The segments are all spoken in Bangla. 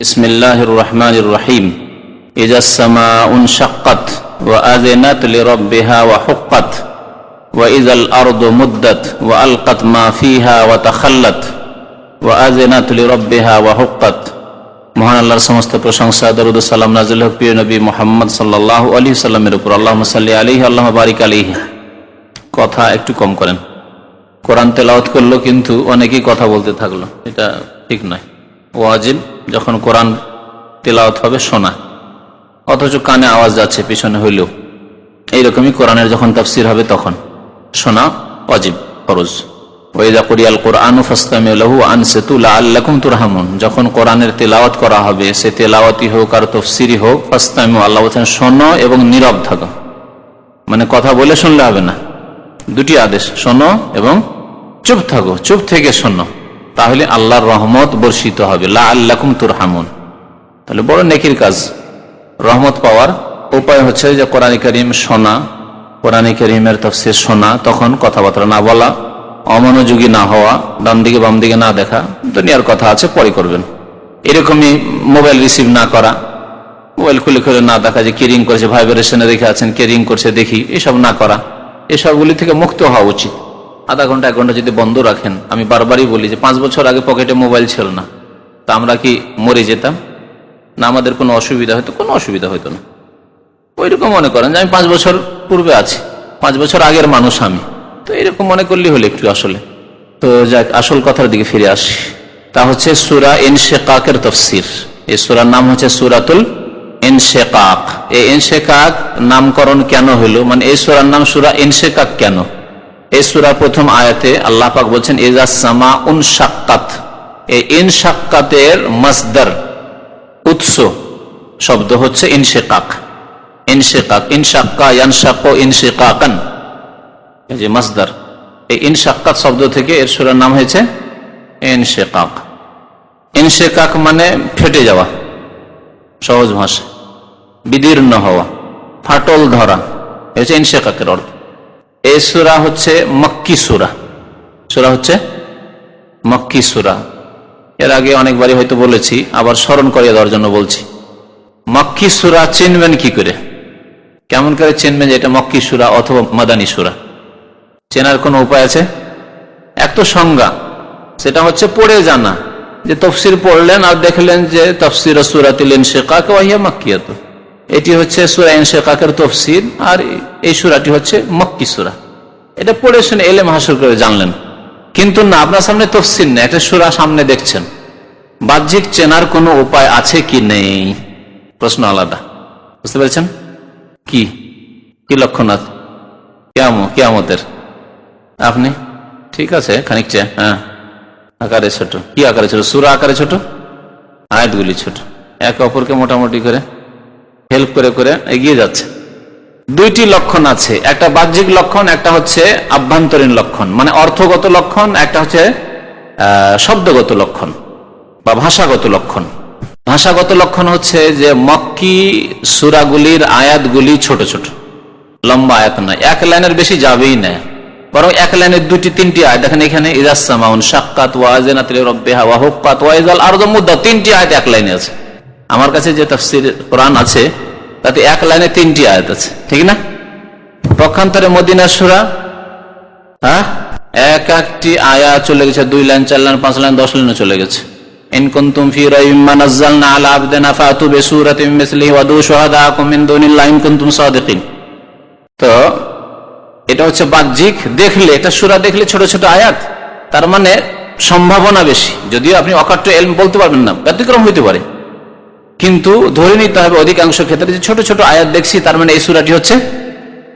বিসমিল্লাহির রহমানির রহিম। ইযাস সামাউ শাক্কাত ওয়া আযিনাত লিরাব্বিহা ওয়া হুক্কাত ওয়া ইযাল আরদু মুদ্দাত ওয়া আলকাত মা ফিহা ওয়া তাখাল্লাত ওয়া আযিনাত লিরাব্বিহা ওয়া হুক্কাত। মহান আল্লাহর সমস্ত প্রশংসা, দরুদ ও সালাম নাযিল হোক প্রিয় নবী মুহাম্মদ সাল্লাল্লাহু আলাইহি সাল্লামের উপর। আল্লাহুম্মা সাল্লি আলাইহি আল্লাহুম্মা বারিক আলাইহি। কথা একটু কম করেন। কোরআন তেলাওয়াত করলো কিন্তু অনেকেই কথা বলতে থাকলো, এটা ঠিক নয়। ওয়াজিব যখন কোরআন তেলাওয়াত হবে শোনা, অথচ কানে আওয়াজ যাচ্ছে পিছনে হইলেও। এইরকমই কোরআনের যখন তাফসির হবে তখন শোনা ওয়াজিব, ফরজ। ওয়াইযা কুরিয়াল কুরআনু ফাসতামিউ লাহু ওয়া আনসিতু লাআল্লাকুম তুরহামুন। যখন কোরআনের তেলাওয়াত করা হবে, সে তেলাওয়াতই হোক আর তাফসিরই হোক, ফাসতামিউ, আল্লাহ বলেন শোনো এবং নীরব থাকো। মানে কথা বলে শুনলে হবে না, দুটি আদেশ, শোনো এবং চুপ থাকো, চুপ থেকে শোনো, তাহলে আল্লাহর রহমত বর্ষিত হবে। লাআল্লাকুম তুরহামুন, তাহলে বড় নেকির কাজ। রহমত পাওয়ার উপায় হচ্ছে যে কোরআন কারীম শোনা, কোরআন কারীমের তাফসীর শোনা, তখন কথাবার্তা না বলা, অমনোযোগী না হওয়া, ডান দিকে বাম দিকে না দেখা, দুনিয়ার কথা আছে পরে করবেন। এরকমই মোবাইল রিসিভ না করা, মোবাইল খুলে খুলে না দেখা, যে কি রিং করছে, ভাইব্রেশনে রেখে আছেন, কে রিং করছে দেখি, এসব না করা। এসবগুলি থেকে মুক্ত হওয়া উচিত। আধা ঘন্টা 1 ঘন্টা যদি বন্ধ রাখেন, আমি বারবারই বলি যে 5 বছর আগে পকেটে মোবাইল ছিল না, তা আমরা কি মরে যেতাম না? আমাদের কোনো অসুবিধা হতো? কোনো অসুবিধা হতো না। ওইরকম মনে করেন যে আমি 5 বছর পূর্বে আছি, 5 বছর আগের মানুষ আমি, তো এরকম মনে করলে হলে একটু আসলে। তো যাক, আসল কথার দিকে ফিরে আসি। তা হচ্ছে সূরা ইনশিকাকের তাফসীর। এই সূরার নাম হচ্ছে সূরাতুল ইনশিকাক। এই ইনশিকাক নামকরণ কেন হলো, মানে এই সূরার নাম সূরা ইনশিকাক কেন? এই সূরার প্রথম আয়াতে আল্লাহ পাক বলছেন ইযাস সামাউন শাক্কাত। এই ইনশাক্কাতের মাসদার, উৎস শব্দ হচ্ছে ইনশিকাক। ইনশিকাক, ইনশাক্কা ইয়ানশাক্কু ইনশিকাকান, এই যে মাসদার। এই ইনশাক্কাত শব্দ থেকে এর সূরার নাম হয়েছে ইনশিকাক। ইনশিকাক মানে ফেটে যাওয়া, সহজ ভাষা বিদীর্ণ হওয়া, ফাটল ধরা, হচ্ছে ইনশিকাকের অর্থ। এই সূরা হচ্ছে মক্কি সূরা। সূরা হচ্ছে মক্কি সূরা। এর আগে অনেকবারই হয়তো বলেছি, আবার স্মরণ করিয়ে দেওয়ার জন্য বলছি। মক্কি সূরা চিনবেন কি করে? কেমন করে চিনবেন যে এটা মক্কি সূরা অথবা মাদানী সূরা? চেনার কোনো উপায় আছে? এক তো সংজ্ঞা, সেটা হচ্ছে পড়ে জানা। যে তাফসীর পড়লেন আর দেখলেন যে তাফসীর সূরাতুল ইনশিকাক ওয়া হিয়া মাক্কিয়াত, এটি হচ্ছে সূরা ইনশিকাকের তাফসীর, আর এই সূরাটি হচ্ছে মক্কি সূরা। এটা পড়ে শুনে ইলম হাসিল করে জানলেন। কিন্তু না, আপনার সামনে তাফসীর নেই, একটা সূরা সামনে দেখছেন, বাহ্যিক চেনার কোনো উপায় আছে কি নেই? প্রশ্ন আলাদা। বুঝতে পেরেছেন? কি কি লক্ষণ আছে কিয়ামতের? আপনি ঠিক আছে, খানিক হ্যাঁ, আকারে ছোট। কি আকারে ছোট? সূরা আকারে ছোট, আয়াতগুলি ছোট, একে অপরকে মোটামুটি করে হেল্প করে করে এগিয়ে যাচ্ছে। 2টি লক্ষণ আছে, একটা বাহ্যিক লক্ষণ, একটা হচ্ছে আভ্যন্তরীণ লক্ষণ, মানে অর্থগত লক্ষণ, একটা হচ্ছে শব্দগত লক্ষণ বা ভাষাগত লক্ষণ। ভাষাগত লক্ষণ হচ্ছে যে মক্কি সূরাগুলির আয়াতগুলি ছোট ছোট, লম্বা আয়াত নয়, 1 লাইনের বেশি যাবেই না, বরং 1 লাইনের 2-3টি আয়াত। দেখেন এখানে ইযাস সামাউন শাক্কাত ওয়া আযিনাত লিরাব্বিহা ওয়া হুক্কাত ওয়া ইযাল আরদু মুদ্দাত, 3টি আয়াত 1 লাইনে আছে। আমার কাছে যে তাফসীর কোরআন আছে তাতে 1 লাইনে 3টি আয়াত আছে, ঠিক না? পক্ষান্তরে মদিনার সূরা, এক একটি আয়াত চলে গেছে 2 লাইন, 4 লাইন, 5 লাইন, 10 লাইনে চলে গেছে। ইন কুনতুম ফি রাইবিন মিম্মা নাযালনা আলা আবদিনা ফাতু বিসূরাতিন মিন মিসলিহি ওয়া দু শুহাদাকুম মিন দুনিল্লাহি ইন কুনতুম সাদিকিন। তো এটা হচ্ছে বাহ্যিক, দেখলে এটা সূরা দেখলে ছোট ছোট আয়াত, তার মানে সম্ভাবনা বেশি। যদিও আপনি অকাট্য ইলম বলতে পারবেন না, ব্যতিক্রম হইতে পারে, কিন্তু ধরে নিতে হবে অধিকাংশ ক্ষেত্রে যে ছোট ছোট আয়াত দেখছি, তার মানে এই সূরাটি হচ্ছে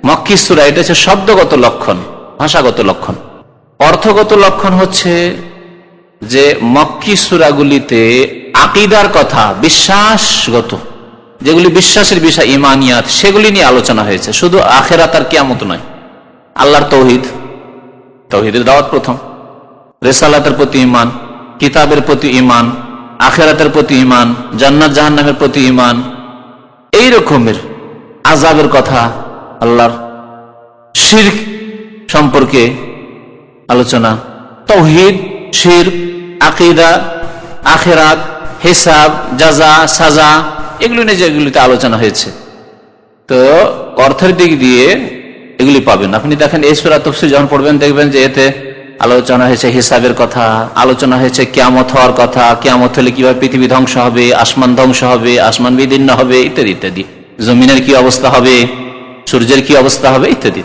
মক্কি সূরা। এটা হচ্ছে শব্দগত লক্ষণ, ভাষাগত লক্ষণ। অর্থগত লক্ষণ হচ্ছে যে মক্কি সূরাগুলিতে আকীদার কথা, বিশ্বাসগত যেগুলি বিশ্বাসের বিষয়, ঈমানিয়াত, সেগুলি নিয়ে আলোচনা হয়েছে। শুধু আখিরাত আর কিয়ামত নয়, আল্লাহর তৌহিদ, তৌহিদের দাওয়াত প্রথম, রিসালাতের প্রতি ঈমান, কিতাবের প্রতি ঈমান, আখিরাতের প্রতি ঈমান, জান্নাত জাহান্নামের প্রতি ঈমান, এই রকমের আযাবের কথা, আল্লাহর শিরক সম্পর্কে আলোচনা, তাওহীদ, শিরক, আকীদা, আখিরাত, হিসাব, জাযা, সাজা, এগুলি নিয়ে যেগুলিতে আলোচনা হয়েছে। তো অর্থের দিক দিয়ে এগুলি পাবেন। আপনি দেখেন এই সূরা তাফসীর যখন পড়বেন দেখবেন যে এতে আলোচনা হয়েছে হিসাবের কথা, আলোচনা হয়েছে কিয়ামত হওয়ার কথা, কিয়ামত হলে কিভাবে পৃথিবী ধ্বংস হবে, আসমান ধ্বংস হবে, আসমান বিদীর্ণ হবে ইত্যাদি ইত্যাদি, জমিনের কি অবস্থা হবে, সূর্যের কি অবস্থা হবে ইত্যাদি।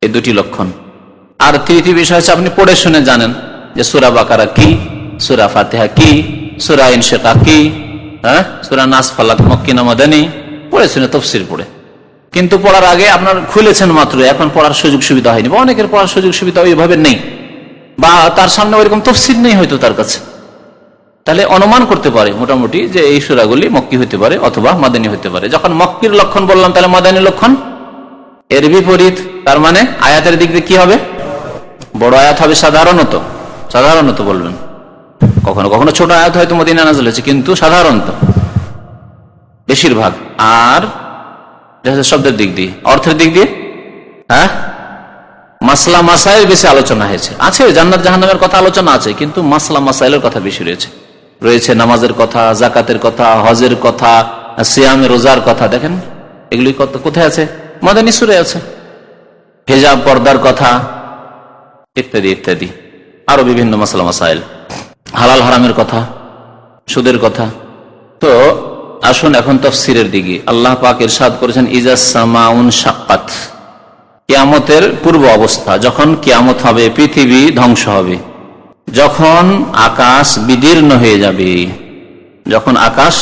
এই দুটি লক্ষণ। আর তৃতীয় বিষয় হচ্ছে আপনি পড়ে শুনে জানেন যে সূরা বাকারা কি, সূরা ফাতিহা কি, সূরা ইনশিকাক কি, সূরা নাস, ফালাক মক্কি না মাদানী, পড়ে শুনে তাফসীর পড়ে। কিন্তু পড়ার আগে আপনার খুলেছেন মাত্র, এখন পড়ার সুযোগ সুবিধা হয়নি, বা অনেকের পড়ার সুযোগ সুবিধা ওইভাবে নেই, বা তার সামনে ওইরকম তাফসীর নেই হয়তো তার কাছে। তাহলে অনুমান করতে পারে মোটামুটি যে এই সূরাগুলি মক্কি হতে পারে অথবা মাদানী হতে পারে। যখন মক্কির লক্ষণ বললাম তাহলে মাদানী লক্ষণ এর বিপরীত, তার মানে আয়াতের দিক দিয়ে কি হবে, বড় আয়াত হবে সাধারণত, সাধারণত বলবেন, কখনো কখনো ছোট আয়াত হয়তো মদিনা নাযিল হয়েছে, কিন্তু সাধারণত বেশিরভাগ। আর শব্দের দিক দিয়ে, অর্থের দিক দিয়ে মাসলা মাসাইল বেশি আলোচনা হয়েছে। আছে জান্নাত জাহান্নামের কথা আলোচনা আছে, কিন্তু মাসলা মাসাইলের কথা বেশি রয়েছে নামাজের কথা, জাকাতের কথা, হজের কথা, সিয়ামে রোজার কথা। দেখেন এগুলি কোথায় আছে, মাদানী সূরায় আছে। হিজাব, পর্দার কথা ইত্যাদি ইত্যাদি, আরো বিভিন্ন মাসলা মাসাইল, হালাল হারামের কথা, সুদের কথা। তো আসুন এখন তাফসীরের দিকে। আল্লাহ পাক ইরশাদ করেছেন ইজাস সামাউন শাক্কাত, কিয়ামতের পূর্ব অবস্থা, যখন কিয়ামত হবে, পৃথিবী ধ্বংস হবে, যখন আকাশ বিদীর্ণ হয়ে যাবে, যখন আকাশ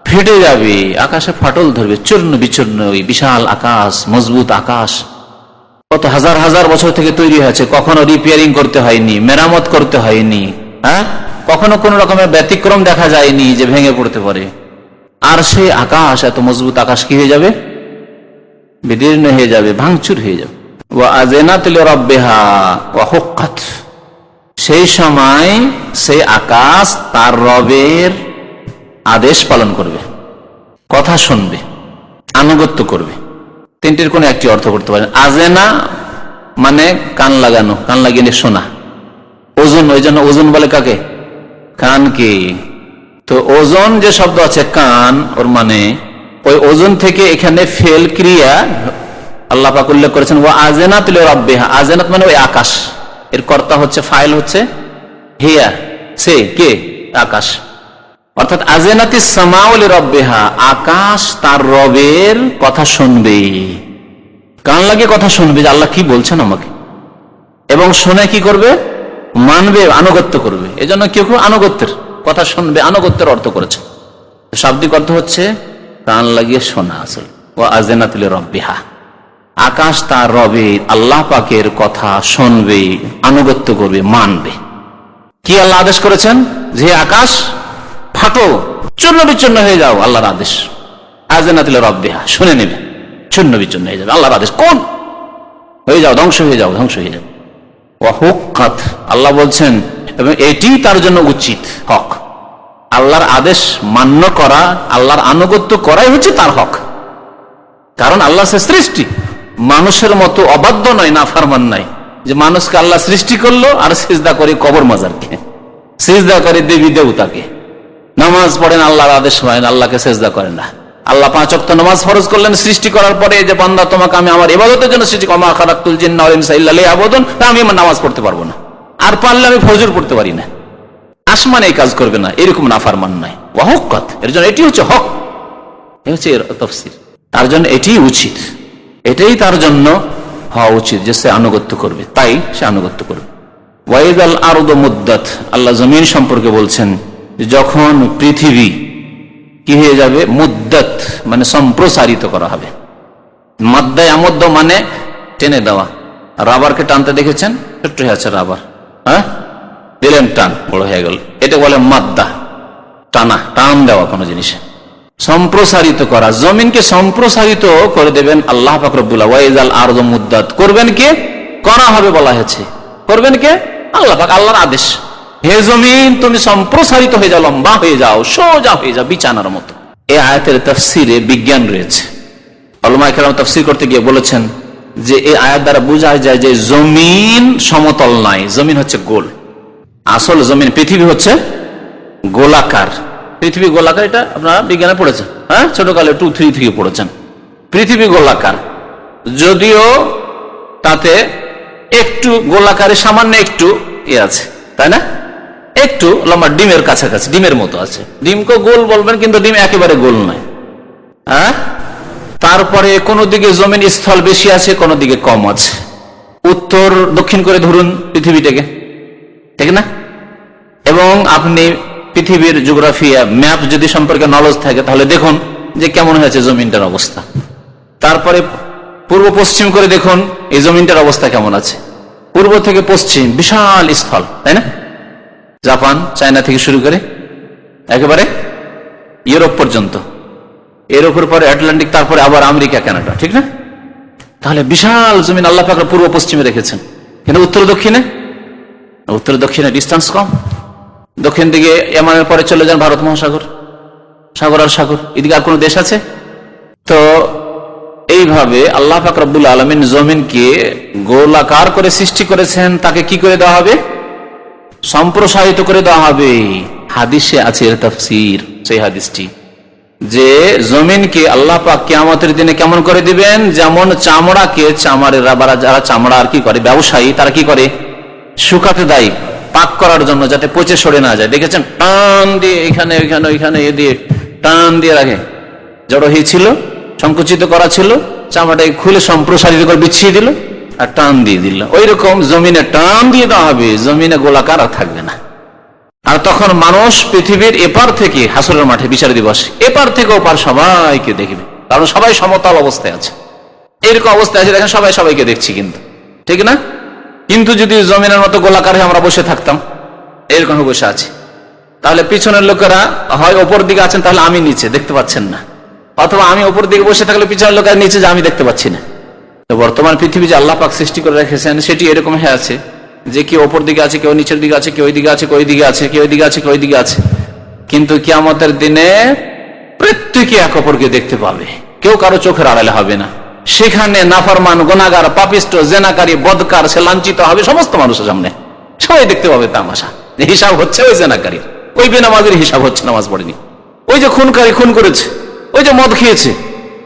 ফেটে যাবে, আকাশে ফাটল ধরবে, চূর্ণ বিচূর্ণ বিশাল আকাশ, মজবুত আকাশ, কত হাজার হাজার বছর থেকে তৈরি হয়েছে, কখনো রিপেয়ারিং করতে হয়নি, মেরামত করতে হয়নি, কখনো কোন রকমের ব্যতিক্রম দেখা যায়নি যে ভেঙে পড়তে পারে। আর সেই আকাশ, এত মজবুত আকাশ কি হয়ে যাবে, বিদীর্ণ হয়ে যাবে, ভাঙচুর হয়ে যাবে। ওয়া আযানাত লিরাব্বিহা ওয়া হুক্কাত, সেই সময় সেই আকাশ তার রবের আদেশ পালন করবে, কথা শুনবে, আনুগত্য করবে। তিনটির কোন একটি অর্থ করতে পারেন। আযেনা মানে কান লাগানো, কান লাগিয়ে শোনা। ওজন, ওই জন্য ওজন বলে কাকে, কানকে। তো ওজন যে শব্দ আছে কান, ওর মানে ওই ওজন থেকে এখানে ফেল ক্রিয়া আল্লাহ পাক উল্লেখ করেছেন ওয়া আযানাত লিরাব্বিহা। আযানাত মানে ওই আকাশ, এর কর্তা হচ্ছে, ফাইল হচ্ছে হিয়া, সে কে, আকাশ। অর্থাৎ আযানাতিস সামাউ লিরাব্বিহা, আকাশ তার রবের কথা শুনবে, কান লাগিয়ে কথা শুনবে যে আল্লাহ কি বলছেন আমাকে, এবং শুনে কি করবে, মানবে, আনুগত্য করবে। এজন্য কেউ কেউ আনুগত্যের কথা শুনবে, আনুগত্যের অর্থ করেছে। শাব্দিক অর্থ হচ্ছে কান লাগিয়ে শোনা। আসল ওয়া আযানাত লিরাব্বিহা, আকাশ তার রবের আল্লাহ পাকের কথা শুনবে, আনুগত্য করবে, মানবে। কি আল্লাহ আদেশ করেছেন, যে আকাশ ফাটো, চূর্ণ বিচূর্ণ হয়ে যাও, আল্লাহর আদেশ। আযানাত লিরাব্বিহা, শুনে নেবে, চূর্ণ বিচূর্ণ হয়ে যাবে, আল্লাহর আদেশ। কোন হয়ে যাও, ধ্বংস হয়ে যাও, ধ্বংস হয়ে যাবে। ওয়া হুক্কাত, আল্লাহ বলছেন, এবং এটি তার জন্য উচিত, হক। আল্লাহর আদেশ মান্য করা, আল্লাহর আনুগত্য করাই হচ্ছে তার হক। কারণ আল্লাহ সৃষ্টি মানুষের মতো অবাধ্য নয়, নাফরমান নয়, যে মানুষকে আল্লাহ সৃষ্টি করলো আর সিজদা করে কবর মাজারকে, সিজদা করে দেবী দেবতাকে। নামাজ পড়েন, আল্লাহর আদেশ হয় না, আল্লাহকে সিজদা করেন না। আল্লাহ 5 ওয়াক্ত নামাজ ফরজ করলেন সৃষ্টি করার পরে, যে বান্দা তোমাকে আমি আমার ইবাদতের জন্য সৃষ্টি, ওয়া মা খালাকতুল জিন্না ওয়াল ইনসা ইল্লা লিয়াবুদুন, আমি আমার নামাজ পড়তে পারবো না, আর পারলে আমি ফজর পড়তে পারি না, আসমান এই কাজ করবে না, এরকম নাফরমান নয়। ওয়া হুক্কাত, এর জন্য এটি হচ্ছে হক, এই হচ্ছে এর তাফসীর। তার জন্য এটি উচিত, এটাই তার জন্য হওয়া উচিত যে সে আনুগত্য করবে, তাই সে আনুগত্য করবে। ওয়াইদাল আরদু মুদ্দাত, আল্লাহ জমিন সম্পর্কে বলছেন যখন পৃথিবী কি হয়ে যাবে, মুদ্দাত মানে সম্প্রসারিত করা হবে। মাদ্দায় আমদ্দ মানে টেনে দেওয়া, রাবারকে টানতে দেখেছেন, ছোট্ট হয়ে আছে রাবার, দিলেন টান, বড় হয়ে গেল, এটা বলে মাদ্দা, টানা, টান দেওয়া কোনো জিনিসে। সম্প্রসারিত করা, জমিনকে সম্প্রসারিত করে দেবেন আল্লাহ পাক রব্বুল আলামিন। ওয়াইজাল আরদু মুদ্দাত, করবেন কে, করা হবে বলা হয়েছে, করবেন কে, আল্লাহ পাক, আল্লাহর আদেশ। হে জমিন তুমি সম্প্রসারিত হয়ে যাও, লম্বা হয়ে যাও, সোজা হয়ে যাও, বিছানার মতো। এই আয়াতের তাফসীরে বিজ্ঞান রয়েছে। উলামায়ে কেরাম তাফসীর করতে গিয়ে বলেছেন যে এই আয়াত দ্বারা বোঝা যায় যে জমিন সমতল নয়, জমিন হচ্ছে গোল। আসল জমিন পৃথিবী হচ্ছে গোলাকার। পৃথিবী গোলাকার, এটা আপনারা বিজ্ঞানে পড়েছেন, হ্যাঁ, ছোটকালে 2-3 থেকে পড়েছেন। পৃথিবী গোলাকার, যদিও তাতে একটু গোলাকারে সামান্য একটু আছে, তাই না? একটু লম্বা, ডিমের কাছাকাছি, ডিমের মতো আছে। ডিমকে গোল বলবেন, কিন্তু ডিম একেবারে গোল নয়। হ্যাঁ, তারপরে কোন দিকে জমিন স্থল বেশি আছে, কোন দিকে কম আছে। উত্তর দক্ষিণ করে ধরুন পৃথিবীটাকে, ঠিক না? এবং আপনি পৃথিবীর জিওগ্রাফি ম্যাপ যদি সম্পর্কে নলেজ থাকে, তাহলে দেখুন যে কেমন হয়েছে জমিনটার অবস্থা। তারপরে পূর্ব পশ্চিম করে দেখুন এই জমিনটার অবস্থা কেমন আছে। পূর্ব থেকে পশ্চিম বিশাল স্থল, তাই না? জাপান, চায়না থেকে শুরু করে একেবারে ইউরোপ পর্যন্ত, ইউরোপের পরে আটলান্টিক, তারপরে আবার আমেরিকা, কানাডা, ঠিক না? তাহলে বিশাল জমিন আল্লাহ পাক পূর্ব পশ্চিমে রেখেছেন। কিন্তু উত্তর দক্ষিণে ডিস্টেন্স কম। দক্ষিণ দিকে ইয়ামানের পরে চলে যান ভারত মহাসাগর, সাগর আর সাগর, এদিকে আর কোন দেশ আছে? তো এইভাবে আল্লাহ পাক রব্বুল আলামিন জমিনকে গোলাকার করে সৃষ্টি করেছেন। তাকে কি করে দেওয়া হবে? সম্প্রসারিত করে দেওয়া হবে। হাদিসে আছে এর তাফসীর, সেই হাদিসটি যে জমিনকে আল্লাহ পাক কিয়ামতের দিনে কেমন করে দিবেন, যেমন চামড়াকে, যারা চামড়া আর কি করে, ব্যবসায়ী, তারা কি করে, শুকাতে দেয় পাক করার জন্য, যাতে পচে সরে না যায়। দেখেছেন, টান দিয়ে এখানে ওইখানে ওইখানে এ দিয়ে টান দিয়ে রাখে। জড়ো হয়েছিল, সংকুচিত করা ছিল, চামড়াটাকে খুলে সম্প্রসারিত করে বিছিয়ে দিল আর টান দিয়ে দিল। ওই রকম জমিনে টান দিয়ে দেওয়া হবে, জমিনে গোলাকার আর থাকবে না। আর তখন মানুষ পৃথিবীর এপার থেকে, হাসরের মাঠে বিচার দিবসে, এপার থেকে ওপার সবাইকে দেখবে, কারণ সবাই সমতল অবস্থায় আছে। এরকম অবস্থায় আছে, দেখেন সবাই সবাইকে দেখছি, কিন্তু ঠিক না? কিন্তু যদি জমিনের মতো গোলাকার হয়ে আমরা বসে থাকতাম, এরকম বসে আছি, তাহলে পিছনের লোকেরা হয় ওপর দিকে আছেন, তাহলে আমি নিচে দেখতে পাচ্ছেন না, অথবা আমি ওপর দিকে বসে থাকলে পিছনের লোকেরা নিচে, যে আমি দেখতে পাচ্ছি না। তো বর্তমান পৃথিবী যে আল্লাহ পাক সৃষ্টি করে রেখেছেন, সেটি এরকম হয়ে আছে যে কেউ ওপর দিকে আছে, কেউ নিচের দিকে আছে, কেউ ওই দিকে আছে, কেউ ওই দিকে আছে, কেউ ওই দিকে আছে, কেউ ওই দিকে আছে। কিন্তু কিয়ামতের দিনে প্রত্যেকে এক অপরকে দেখতে পাবে, কেউ কারো চোখের আড়ালে হবে না। সেখানে নাফরমান, গুনাহগার, পাপিষ্ট, জেনাকারী, বদকার, সে লাঞ্ছিত হবে সমস্ত মানুষের সামনে, সবাই দেখতে পাবে তামাশা। হিসাব হচ্ছে ওই জেনাকারীর, ওই বেনামাজির হিসাব হচ্ছে, নামাজ পড়েনি, ওই যে খুনকারী খুন করেছে, ওই যে মদ খেয়েছে,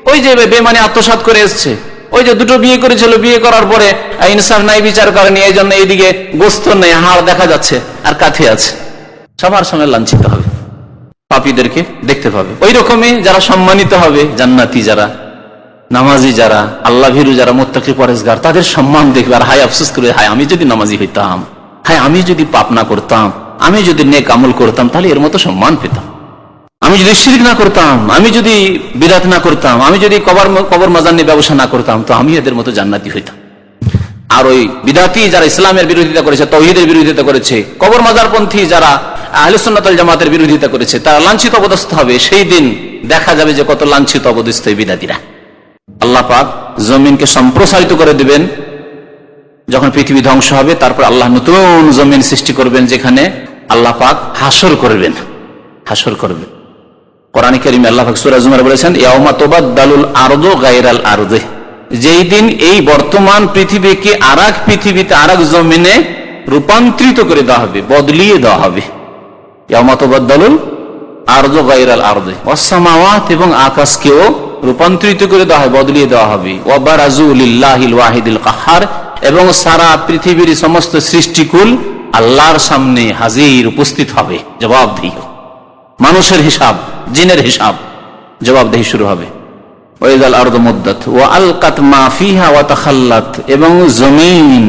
ওই যে বেমানি আত্মসাৎ করে এসছে, ওই যে দুটো বিয়ে করেছিল, বিয়ে করার পরে ইনসাফ নাই, বিচার করেনি, এই জন্য এইদিকে গোস্ত নেই, হাড় দেখা যাচ্ছে আর কাঠে আছে, সবার সামনে লাঞ্ছিত হবে, পাপীদেরকে দেখতে পাবে। ওই রকমই যারা সম্মানিত হবে, জান্নাতি যারা, নামাজি যারা, আল্লাহ ভীরু যারা, মুত্তাকি পরেজগার, তাদের সম্মান দেখবে। আর হায় আফসোস করে, হায় আমি যদি নামাজি হইতাম, হায় আমি যদি পাপ না করতাম, আমি যদি নেক আমল করতাম, তাহলে এর মতো সম্মান পেতাম। আমি যদি শিরক না করতাম, আমি যদি বিদআত না করতাম, আমি যদি কবর মাজার নিয়ে ব্যবসা না করতাম, তো আমি এদের মতো জান্নাতি হইতাম। আর ওই বিদআতি যারা ইসলামের বিরোধিতা করেছে, তাওহীদের বিরোধিতা করেছে, কবর মাজারপন্থী যারা আহলে সুন্নাত ওয়াল জামাতের বিরোধিতা করেছে, তারা লাঞ্ছিত অপদস্থ হবে। সেই দিন দেখা যাবে যে কত লাঞ্ছিত অপদস্থ বিদআতীরা। আল্লাহ পাক জমিনকে সম্প্রসারিত করে দিবেন যখন পৃথিবী ধ্বংস হবে। তারপর আল্লাহ নতুন জমিন সৃষ্টি করবেন, যেখানে আল্লাহ পাক হাসর করবেন। কোরআনে কারীমে আল্লাহ পাক সূরা জুমারে বলেছেন, ইয়াউমা তুবাদদালুল আরদু গায়রাল আরদি, যেই দিন এই বর্তমান পৃথিবীকে আরেক পৃথিবীতে, আরেক জমিনে রূপান্তরিত করে দেওয়া হবে, বদলিয়ে দেওয়া হবে। ইয়াউমা তুবাদদালুল আরদু গায়রাল আরদি ওয়াস সামাওয়াত, এবং আকাশকেও রূপান্তরিত করে দেওয়া হবে, বদলিয়ে দেওয়া হবে। ওয়া বারাজু লিল্লাহিল ওয়াহিদিল কাহ্হার, এবং সারা পৃথিবীর সমস্ত সৃষ্টিকুল আল্লাহর সামনে হাজির, উপস্থিত হবে, জবাবদিহি, মানুষের হিসাব, জিনের হিসাব, জবাবদিহি শুরু হবে। ওয়াইযাল আরদু মুদ্দাত ওয়া আলকাত মা ফিহা ওয়া তাখাল্লাত, এবং জমিন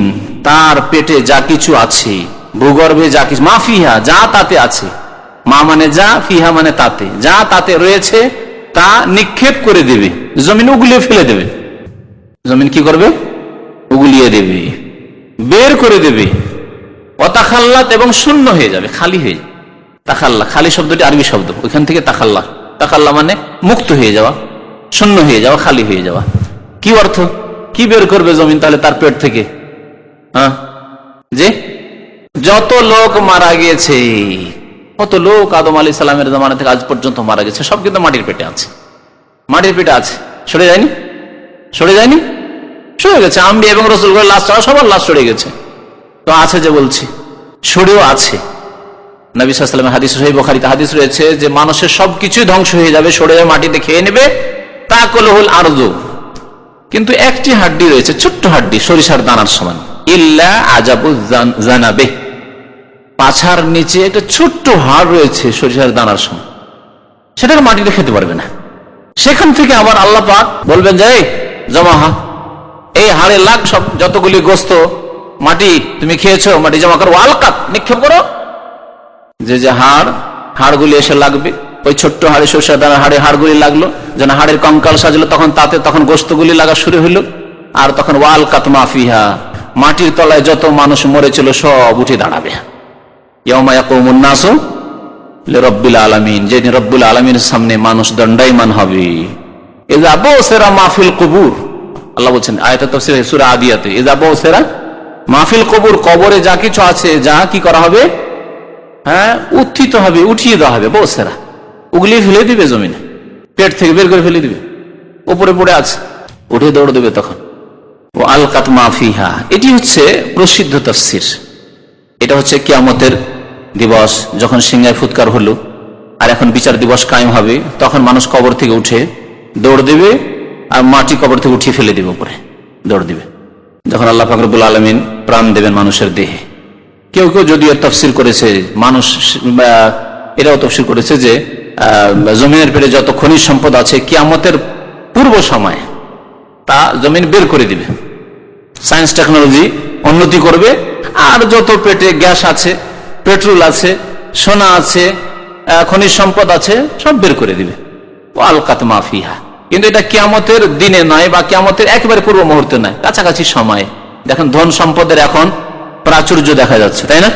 তার পেটে যা কিছু আছে, ভূগর্ভে যা কিছু, মা ফিহা যা তাতে আছে, মা মানে যা, ফিহা মানে তাতে, যা তাতে রয়েছে তা নিক্ষেপ করে দেবে, জমিন উগলিয়ে ফেলে দেবে। জমিন কি করবে? উগলিয়ে দেবে, বের করে দেবে। ওয়াতাখাল্লাত, এবং শূন্য হয়ে যাবে, খালি হয়ে যাবে। তাখাল্লা, খালি শব্দটি আরবি শব্দ, ওইখান থেকে তাখাল্লা। তাখাল্লা মানে মুক্ত হয়ে যাওয়া, শূন্য হয়ে যাওয়া, খালি হয়ে যাওয়া। কি অর্থ? কি বের করবে জমিন তাহলে তার পেট থেকে? হ্যাঁ, যে যত লোক মারা গেছে, কত লোক আদম আলাইহিস সালামের জামানা থেকে আজ পর্যন্ত মারা গেছে, সব কিন্তু মাটির পেটে আছে, মাটির পেটে আছে। সরে যায়নি? সরে গেছে। আম্বিয়া এবং রাসূলগণের লাশ ছাড়া সবার লাশ সরে গেছে। তো আছে যে বলছি, সরেও আছে। নবী সাল্লাল্লাহু আলাইহি ওয়াসাল্লামের হাদিস, সহিহ বুখারীতে হাদিস রয়েছে যে মানুষের সবকিছুই ধ্বংস হয়ে যাবে, সরে যাবে, মাটিতে খেয়ে নেবে, তাকুলুল আরযু, কিন্তু একটি হাড্ডি রয়েছে, ছোট্ট হাড্ডি, সরিষার দানার সমান, ইল্লা আজাবুজ জানাবে, পাছার নিচে একটা ছোট্ট হাড় রয়েছে সরিষার দানার সমান, সেটাকে মাটিতে খেতে পারবে না। সেখান থেকে আবার আল্লাহ পাক বলবেন যে এই জমা হা, এই হাড়ে লাগ, সব যতগুলি গোস্ত মাটি তুমি খেয়েছো মাটি জমা করো, আলকাত নিক্ষেপ করো। যে যে হাড়গুলি এসে লাগবে, ওই ছোট্ট হাড়ে, সরিষার দানার হাড়ে হাড়গুলি লাগলো, যেন হাড়ের কঙ্কাল সাজলো, তখন গোস্তগুলি লাগা শুরু হইলো। আর তখন ওয়ালকাত মাফিহা, মাটির তলায় যত মানুষ মরেছিল সব উঠে দাঁড়াবে। ইয়াউমা ইয়াকুমুন নাসু লিরাব্বিল আলামিন, যেদিন রব্বুল আলামিনের সামনে মানুষ দণ্ডায়মান হবে। ইযা বুসিরা মাফিল কুবুর, আল্লাহ বলছেন আয়াতে তাফসীর সূরা আদিয়াতে, ইযা বুসিরা মাফিল কুবুর, কবরে যা কিছু আছে, যা কি করা হবে, হ্যাঁ, উত্থিত হবে, উঠিয়ে দেওয়া হবে। বুসিরা, উগলিয়ে ফেলে দিবে জমিনে, পেট থেকে বের করে ফেলে দিবে, উপরে পড়ে আছে, উঠে দৌড় দেবে তখন। ও আলকাত মাফিহা, এটি হচ্ছে প্রসিদ্ধ তাফসীর। এটা হচ্ছে কিয়ামতের দিবস, যখন সিংহায় ফুৎকার হলো আর এখন বিচার দিবস কায়েম হবে, তখন মানুষ কবর থেকে উঠে দৌড় দেবে আর মাটি কবর থেকে উঠিয়ে ফেলে দিবে, উপরে দৌড় দিবে, যখন আল্লাহ পাক রব্বুল আলামিন প্রাণ দেবেন মানুষের দেহে। কেউ কেউ যদিও তাফসীর করেছে, মানুষ এটাও তাফসীর করেছে যে জমিনের পেটে যত খনিজ সম্পদ আছে কিয়ামতের পূর্ব সময় তা জমিন বের করে দিবে, সায়েন্স টেকনোলজি উন্নতি করবে, আর যত পেটে গ্যাস আছে, পেট্রোল আছে, সোনা আছে, খনিজ সম্পদ আছে, সব বের করে দিবে। ও আলকাত মাফিহা, কিন্তু এটা কিয়ামতের দিনে নয়, বা কিয়ামতের একেবারে পূর্ব মুহূর্তে নয়, কাছাকাছি সময়ে। দেখেন ধন সম্পদের এখন প্রাচুর্য দেখা যাচ্ছে, তাই না?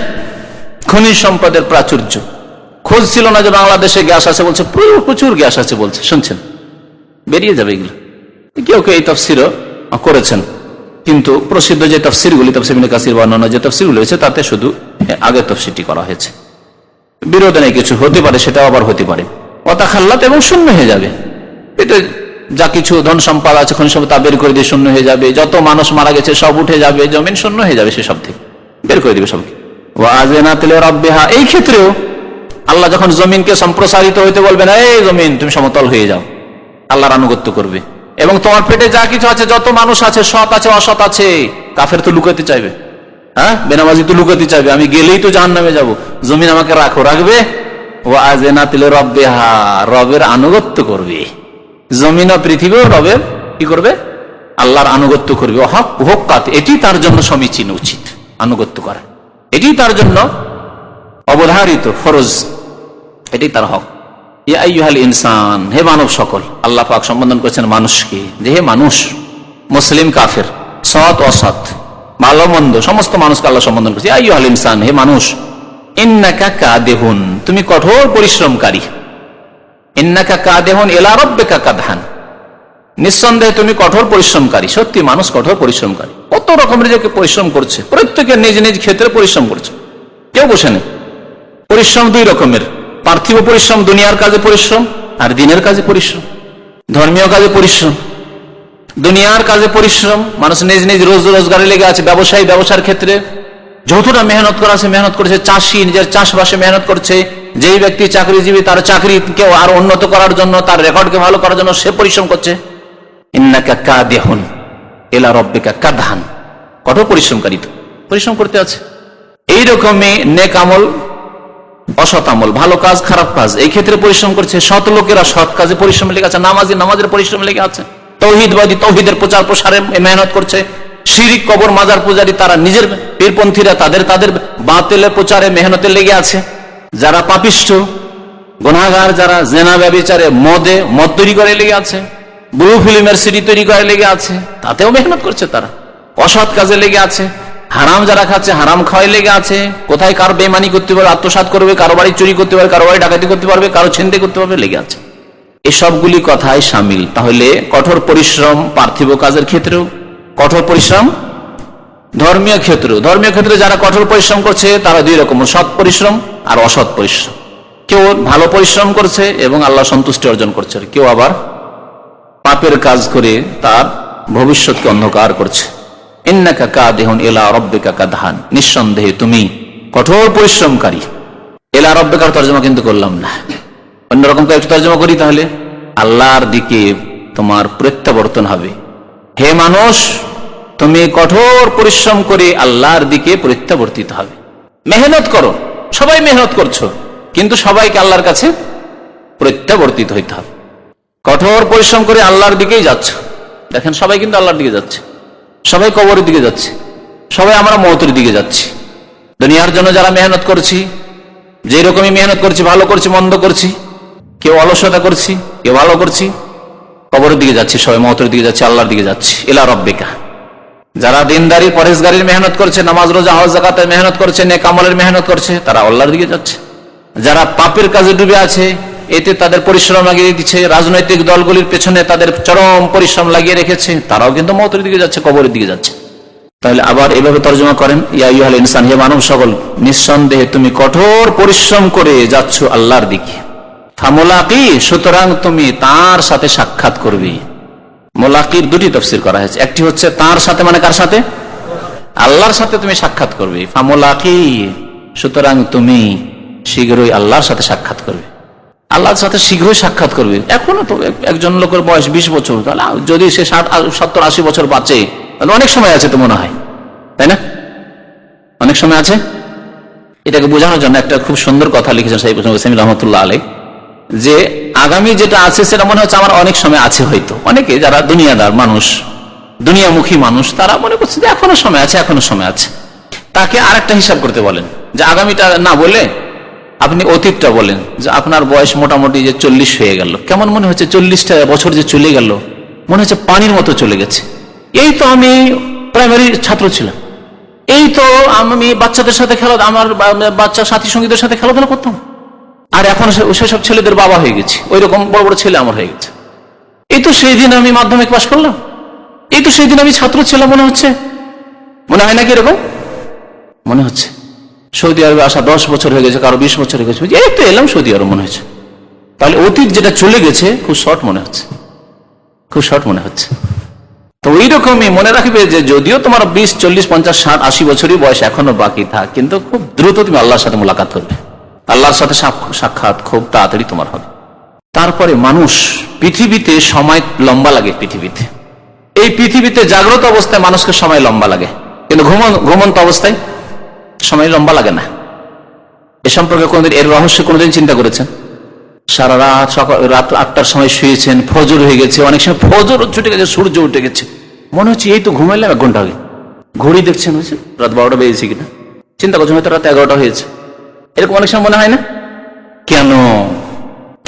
খনিজ সম্পদের প্রাচুর্য, খোঁজ ছিল না যে বাংলাদেশে গ্যাস আছে, বলছে প্রচুর গ্যাস আছে, বলছে, শুনছেন, বেরিয়ে যাবে এগুলো। কেউ কেউ এই তাফসীরও করেছেন, কিন্তু প্রসিদ্ধ যে তাফসীরগুলি, তাফসীর ইবনে কাসির বর্ণনা যে তাফসীরগুলি হয়েছে, তাতে শুধু আগের তাফসীরটি করা হয়েছে। বিরোধ নেই, কিছু হতে পারে, সেটাও আবার হতে পারে। ওয়াতাখাল্লাত, এবং শূন্য হয়ে যাবে, এটা যা কিছু ধন সম্পদ আছে, খনিজ সম্পদ তা বের করে দিয়ে শূন্য হয়ে যাবে, যত মানুষ মারা গেছে সব উঠে যাবে, জমিন শূন্য হয়ে যাবে, সেসব থেকে বের করে দিবে সবকে। ওয়া আযানাত লিরাব্বিহা, এই ক্ষেত্রেও আল্লাহ যখন জমিনকে সম্প্রসারিত হইতে বলবেন, এই জমিন তুমি সমতল হয়ে যাও, আল্লাহর আনুগত্য করবে। এবং তোমার পেটে যা কিছু আছে, যত মানুষ আছে, সৎ আছে অসৎ আছে, কাফের তো লুকাতে চাইবে, হ্যাঁ, বেনামাজি তো লুকাতে চাইবে, আমি গেলেই তো জাহান্নামে যাব, জমিন আমাকে রাখবে। ওয়া আযানাত লিরাব্বিহা, রবের আনুগত্য করবে, জমিন ও পৃথিবীও রবের কি করবে, আল্লাহর আনুগত্য করবে। হক্কাত, এটি তার জন্য সমীচীন, উচিত আনুগত্য করা, এটি তার জন্য অবধারিত ফরজ, এটি তার হক। ইয়া আইয়ুহাল ইনসান, হে মানব সকল, আল্লাহ পাক সম্বোধন করেছেন মানুষকে যে হে মানুষ, মুসলিম কাফের, সৎ অসৎ, ভালো মন্দ, সমস্ত মানুষকে আল্লাহ সম্বোধন করেছে। ইয়া আইয়ুহাল ইনসান, হে মানুষ, ইন্নাকা কাদেহুন, তুমি কঠোর পরিশ্রমকারী, ইন্নাকা কাদেহুন ইলা রাব্বিকা কাদহান, নিঃসন্দেহে তুমি কঠোর পরিশ্রমকারী। সত্যি মানুষ কঠোর পরিশ্রমকারী, কত রকমের যে পরিশ্রম করছে, প্রত্যেকে নিজ নিজ ক্ষেত্রে পরিশ্রম করছে, কেউ বসে নেই। পরিশ্রম দুই রকমের, পার্থিব পরিশ্রম, দুনিয়ার কাজে পরিশ্রম, আর দিনের কাজে পরিশ্রম, ধর্মীয় কাজে পরিশ্রম। দুনিয়ার কাজে পরিশ্রম, মানুষ নিজ নিজ রোজগারে লেগে আছে, ব্যবসায়ী ব্যবসার ক্ষেত্রে যতটা মেহনত করা আছে মেহনত করেছে, চাষি নিজের চাষবাসে মেহনত করছে, যেই ব্যক্তি চাকরিজীবী তার চাকরিকে আরো উন্নত করার জন্য, তার রেকর্ডকে ভালো করার জন্য সে পরিশ্রম করছে। ইন্নাকা কাদেহুন ইলা রাব্বিকা কাদহান, কঠোর পরিশ্রমকারী, পরিশ্রম করতে আছে। এইরকমই নেক আমল অসৎ আমল, ভালো কাজ খারাপ কাজ, এই ক্ষেত্রে পরিশ্রম করছে। সৎ লোকেরা সৎ কাজে পরিশ্রম লেগে আছে, নামাজের পরিশ্রম লেগে আছে, তৌহিদবাদী তৌহিদের প্রচার প্রসারে মেহনত করছে। শিরিক কবর মাজার পূজারী, তারা নিজের পীরপন্থীরা তাদের বাতিলের প্রচারে মেহনতে লেগে আছে। যারা পাপিষ্ঠ গুনাহগার, যারা জেনা ব্যভিচারে মদ তৈরি করে লেগে আছে, ব্লু ফিল্মের সিডি তৈরি করে লেগে আছে, তাতেও মেহনত করছে। তারা অসৎ কাজে লেগে আছে, হারাম যারা খাচ্ছে হারাম খাওয়াই লেগে আছে, কোথায় কার বেমানি করতে পারবে, আত্মসাৎ করবে, কারো বাড়ি চুরি করতে পারবে, কারো বাড়ি ডাকাতি করতে পারবে, কারো ছিনতাই করতে পারবে, লেগে আছে। এসবগুলি কথাই শামিল। তাহলে কঠোর পরিশ্রম পার্থিব কাজের ক্ষেত্রেও, কঠোর পরিশ্রম ধর্মীয় ক্ষেত্রে যারা কঠোর পরিশ্রম করছে তারা দুই রকম, সৎ পরিশ্রম আর অসৎ পরিশ্রম। কেউ ভালো পরিশ্রম করছে এবং আল্লাহ সন্তুষ্টি অর্জন করছে, কেউ আবার পাপের কাজ করে তার ভবিষ্যৎকে অন্ধকার করছে। ইন্নাকা কাদিহুন ইলা রাব্বিকা কাদহান, নিঃসন্দেহে তুমি কঠোর পরিশ্রমকারী ইলা রাব্বিকা তর্জমা কিন্তু করলাম না, অন্যরকম একটু তর্জমা করি। তাহলে আল্লাহর দিকে তোমার প্রত্যাবর্তন হবে। হে মানুষ, তুমি কঠোর পরিশ্রম করে আল্লাহর দিকে প্রত্যাবর্তিত হবে। মেহনত করো, সবাই মেহনত করছো, কিন্তু সবাইকে আল্লাহর কাছে প্রত্যাবর্তিত হইতে হবে। কঠোর পরিশ্রম করে আল্লাহর দিকেই যাচ্ছ। দেখেন, সবাই কিন্তু আল্লাহর দিকে যাচ্ছে, সবাই কবরের দিকে যাচ্ছে, সবাই আমরা মওতের দিকে যাচ্ছি। দুনিয়ার জন্য যারা মেহনত করছি, যে রকমই মেহনত করছি, ভালো করছি মন্দ করছি, কেউ অলসতা করছি, কেউ ভালো করছি, কবরের দিকে যাচ্ছি, সবাই মওতের দিকে যাচ্ছি, আল্লাহর দিকে যাচ্ছি। ইলা রাব্বিকা। যারা দিনদারি পরেশগারির মেহনত করছে, নামাজ রোজা হজ যাকাতের মেহনত করছে, নেক আমলের মেহনত করছে, তারা আল্লাহর দিকে যাচ্ছে। যারা পাপের কাজে ডুবে আছে, এতে তাদের পরিশ্রম লাগিয়ে দিচ্ছে, রাজনৈতিক দলগুলির পেছনে তাদের চরম পরিশ্রম লাগিয়ে রেখেছে, তারাও কিন্তু মওতের দিকে যাচ্ছে, কবরের দিকে যাচ্ছে। তাহলে আবার এভাবে তর্জমা করেন, ইয়া আইয়ুহাল ইনসান, হে মানব সকল, নিঃসন্দেহে তুমি কঠোর পরিশ্রম করে যাচ্ছ আল্লাহর দিকে। ফামুলাকি, সুতরাং তুমি তার সাথে সাক্ষাৎ করবে। মোলাকির দুটি তাফসীর করা হয়েছে, একটি হচ্ছে তার সাথে, মানে কার সাথে? আল্লাহর সাথে তুমি সাক্ষাৎ করবে। ফামুলাকি, সুতরাং তুমি শীঘ্রই আল্লাহর সাথে সাক্ষাৎ করবে। আল্লাহর সাথে শীঘ্রই সাক্ষাৎ করবে। এখনো তো একজন লোকের বয়স 20 বছর, তাহলে যদি সে 70-80 বছর বাঁচে, তাহলে অনেক সময় আছে তো মনে হয়, তাই না? অনেক সময় আছে। এটাকে বোঝানোর জন্য একটা খুব সুন্দর কথা লিখেছেন শাইখ হোসেন রহমতুল্লাহ আলাইহ, যে আগামী যেটা আছে সেটা মনে হচ্ছে আমার অনেক সময় আছে। হয়তো অনেকে যারা দুনিয়াদার মানুষ, দুনিয়ামুখী মানুষ, তারা মনে করছে যে এখনো সময় আছে, এখনো সময় আছে। তাকে আরেকটা হিসাব করতে বলেন, যে আগামীটা না বলে আপনি অতীতটা বলেন, যে আপনার বয়স মোটামুটি যে 40 হয়ে গেল, কেমন মনে হচ্ছে? 40টা বছর যে চলে গেল, মনে হচ্ছে পানির মতো চলে গেছে। এই তো আমি প্রাইমারি ছাত্র ছিলাম, এই তো আমি বাচ্চাদের সাথে আমার বাচ্চা সাথী সঙ্গীদের সাথে খেলাধুলা করতাম, আর এখন সেসব ছেলেদের বাবা হয়ে গেছি, ওই রকম বড় বড় ছেলে আমার হয়ে গেছে। এই তো সেই দিন আমি মাধ্যমিক পাশ করলাম, এই তো সেই দিন আমি ছাত্র ছিলাম, মনে হচ্ছে। মনে হয় নাকি এরকম? মনে হচ্ছে। সৌদি আরবে আসা 10 বছর হয়ে গেছে, কারো 20 বছর হয়ে গেছে, এই তো এলাম সৌদি আরব, মনে হচ্ছে। তাহলে অতীত যেটা চলে গেছে খুব শর্ট মনে হচ্ছে, খুব শর্ট মনে হচ্ছে। তো ওই রকমই মনে রাখবে যে যদিও তোমার 20, 40, 50, 60, 80 বছরই বয়স এখনো বাকি থাক, কিন্তু খুব দ্রুত তুমি আল্লাহর সাথে মোলাকাত করবে, আল্লাহর সাথে সাক্ষাৎ খুব তাড়াতাড়ি তোমার হবে। তারপরে মানুষ, পৃথিবীতে সময় লম্বা লাগে। এই পৃথিবীতে জাগ্রত অবস্থায় মানুষকে সময় লম্বা লাগে, কিন্তু ঘুমন্ত অবস্থায় সময় লম্বা লাগে না। এ সম্পর্কে কোনদিন, এর রহস্য কোনদিন চিন্তা করেছেন? সারা রাত, রাত 8টার সময় শুয়েছেন, ফজর হয়ে গেছে, অনেক সময় ফজর ছুটে গেছে, সূর্য উঠে গেছে, মনে হচ্ছে এই তো ঘুমাইলাম 1 ঘন্টা আগে। ঘড়ি দেখছেন, হয়েছে রাত 12টা বেজেছে কিনা, চিন্তা করছেন হয়তো রাত 11টা হয়েছে, এরকম অনেক সময় মনে হয় না? কেন?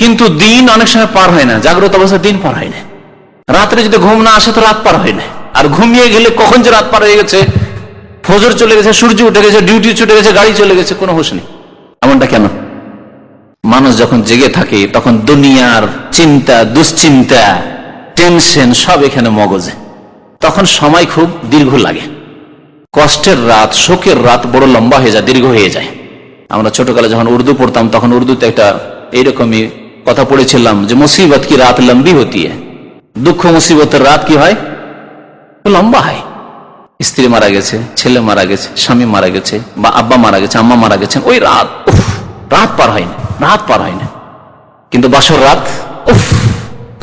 কিন্তু দিন অনেক সময় পার হয় না, জাগ্রত অবস্থায় দিন পার হয় না। রাত্রে যদি ঘুম না আসে তো রাত পার হয় না, আর ঘুমিয়ে গেলে কখন যে রাত পার হয়ে গেছে, ফজর চলে গেছে, সূর্য উঠে গেছে, ডিউটি ছুটে গেছে, গাড়ি চলে গেছে, কোনো হুঁশ নেই। এমনটা কেন? মানুষ যখন জেগে থাকে তখন দুনিয়ার চিন্তা, দুশ্চিন্তা, টেনশন সব এখানে মগজে, তখন সময় খুব দীর্ঘ লাগে। কষ্টের রাত, শোকের রাত বড় লম্বা হয়ে যায়, দীর্ঘ হয়ে যায়। আমরা ছোটকালে যখন উর্দু পড়তাম, তখন উর্দুতে একটা এইরকমই কথা পড়েছিলাম যে মুসিবত কি রাত লম্বি হতি হয়, দুঃখ মুসিবতের রাত কি হয়? লম্বা হয়। স্ত্রী মারা গেছে, ছেলে মারা গেছে, স্বামী মারা গেছে, বা আব্বা মারা গেছে, আম্মা মারা গেছেন, ওই রাত রাত পার হয় না, রাত পার হয় না। কিন্তু বাসর রাত,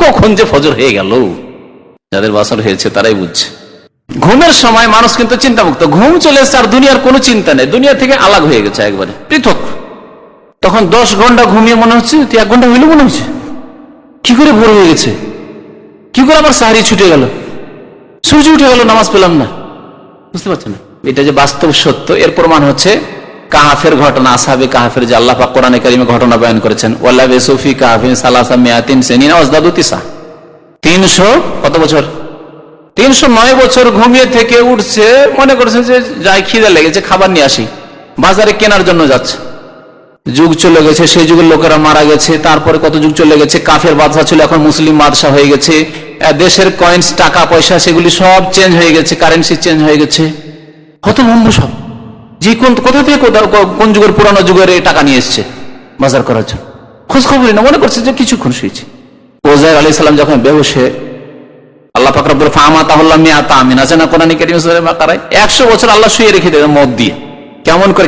কখন যে ফজর হয়ে গেল, যাদের বাসর হয়েছে তারাই বুঝছে। ঘুমের সময় মানুষ কিন্তু চিন্তামুক্ত, ঘুম চলে এসছে, আর দুনিয়ার কোনো চিন্তা নেই, দুনিয়া থেকে আলাদা হয়ে গেছে, একবারে পৃথক। তখন 10 ঘন্টা ঘুমিয়ে মনে হচ্ছে 1 ঘন্টা হইলে মনে হচ্ছে কি করে ভোর হয়ে গেছে, কি করে আবার সাহারি ছুটে গেল, সূর্য উঠে গেল, নামাজ পেলাম না। বুঝতে পারছেন না? এটা যে বাস্তব সত্য, এর প্রমাণ হচ্ছে কাহাফের ঘটনা, আসহাবে কাহাফের, যে আল্লাহ পাক কোরআনে কারিমে ঘটনা বয়ান করেছেন। ওয়াল্লা বেসুফি কাহাফিন সালাসা মিয়াতিন সিনিনা ওয়াজদাদু তিসা, 300 কত বছর? 309 বছর ঘুমিয়ে থেকে উঠছে, মনে করছে যে যাই খিদে লেগেছে, খাবার নিয়ে আসি, বাজারে কেনার জন্য যাচ্ছে। যুগ চলে গেছে, সেই যুগের লোকেরা মারা গেছে, তারপরে কত যুগ চলে গেছে, কাফের বাদশা ছিল, এখন মুসলিম বাদশা হয়ে গেছে, দেশের কয়েন্স, টাকা পয়সা, সেগুলি সব চেঞ্জ হয়ে গেছে, কারেন্সি চেঞ্জ হয়ে গেছে, হতভম্ব সব। যে কোথা থেকে কোন যুগের, পুরানো যুগের টাকা নিয়ে এসছে বাজার করার জন্য, খোঁজ খবরই না, মনে করছে যে কিছুক্ষণ শুয়েছে। ওজাইর আলাইহিস সালাম যখন বেহুশে, আল্লাহ পাক রব্বুল ফামা তাহুল্লাহ মিয়াতা আমিন আছে না কোরআনে কারীম সূরা বাকারায়, 100 বছর আল্লাহ শুয়ে রেখে দেন মদ দিয়ে, কেমন করে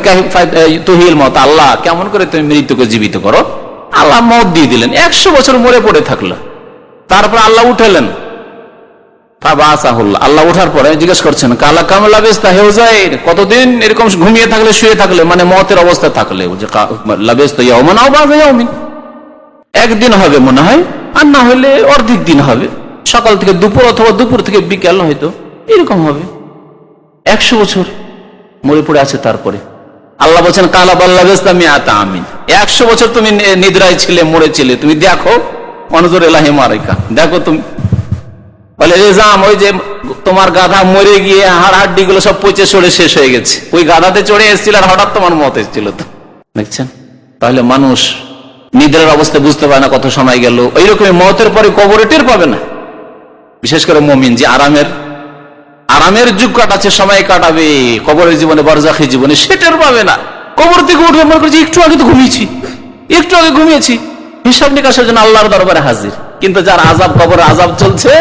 তুহিল মত, আল্লাহ কেমন করে তুমি মৃত্যুকে জীবিত করো। আল্লাহ মত দিয়ে দিলেন, 100 বছর মরে পড়ে থাকলো। তারপর আল্লাহ উঠালেন, আল্লাহ উঠার পরে জিজ্ঞেস করছেন কালা কামলা বেস্তা হেউ যায়, কতদিন এরকম ঘুমিয়ে থাকলে, শুয়ে থাকলে, মানে মতের অবস্থা থাকলে, একদিন হবে মনে হয়, আর না হলে অর্ধেক দিন হবে, সকাল থেকে দুপুর অথবা দুপুর থেকে বিকেল, হয়তো এরকম হবে। 100 বছর মরে পড়ে আছে। তারপরে আল্লাহ বলছেন কালা বাল্লা বেস্তা মিয়াতা আমিন, 100 বছর তুমি নিদ্রায় ছিলে, মরেছিলে, তুমি দেখো অনজর এলাহি মারেকা, দেখো তুমি। বলে রেজাম, ওই যে তোমার গাধা মরে গিয়ে হাড় হাড্ডি গুলো সব পচে সরে শেষ হয়ে গেছে, ওই গাধাতে চড়ে এসেছিল আর হঠাৎ তোমার মত এসেছিল। তো দেখছেন, তাহলে মানুষ নিদ্রার অবস্থায় বুঝতে পারে না কত সময় গেল। ওইরকমই মতের পরে কবরে টের পাবে না। বিশেষ করে মুমিন যে আরামের যুগ কাটাচ্ছে, সময় কাটাবে কবরের জীবনে, বারজাখী জীবনে, সে টের পাবে না। কবর থেকে উঠবে মনে করছি একটু আগে তো ঘুমিয়েছি, একটু আগে ঘুমিয়েছি, হিসাব নিকাশের জন্য আল্লাহর দরবারে হাজির। কিন্তু যার আযাব, কবরে আযাব চলছে,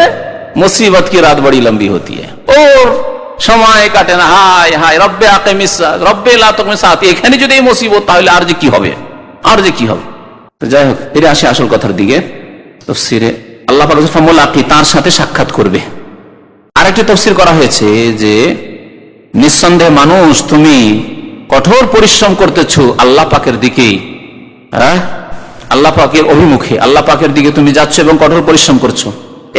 মুসিবত কি রাত বড়ি লম্বি হতি হ্যায়, ওর সময় কাটে না। হায় হায় রব্বে আকিমিস সালাত, রব্বে লা তুকিমিস সালাত, এখানে যদি এই মুসিবত, তাহলে আর যে কি হবে, আর যে কি হবে। তো যাই হোক, এর আসে আসল কথার দিকে। তাফসীরে আল্লাহ পাক ফামুলাকি, তার সাথে সাক্ষাৎ করবে। আরেকটি তাফসীর করা হয়েছে যে নিঃসন্দেহে মানুষ, তুমি কঠোর পরিশ্রম করতেছো আল্লাহ পাকের দিকে, আল্লাহ পাকের অভিমুখে, আল্লাহ পাকের দিকে তুমি যাচ্ছ এবং কঠোর পরিশ্রম করছো,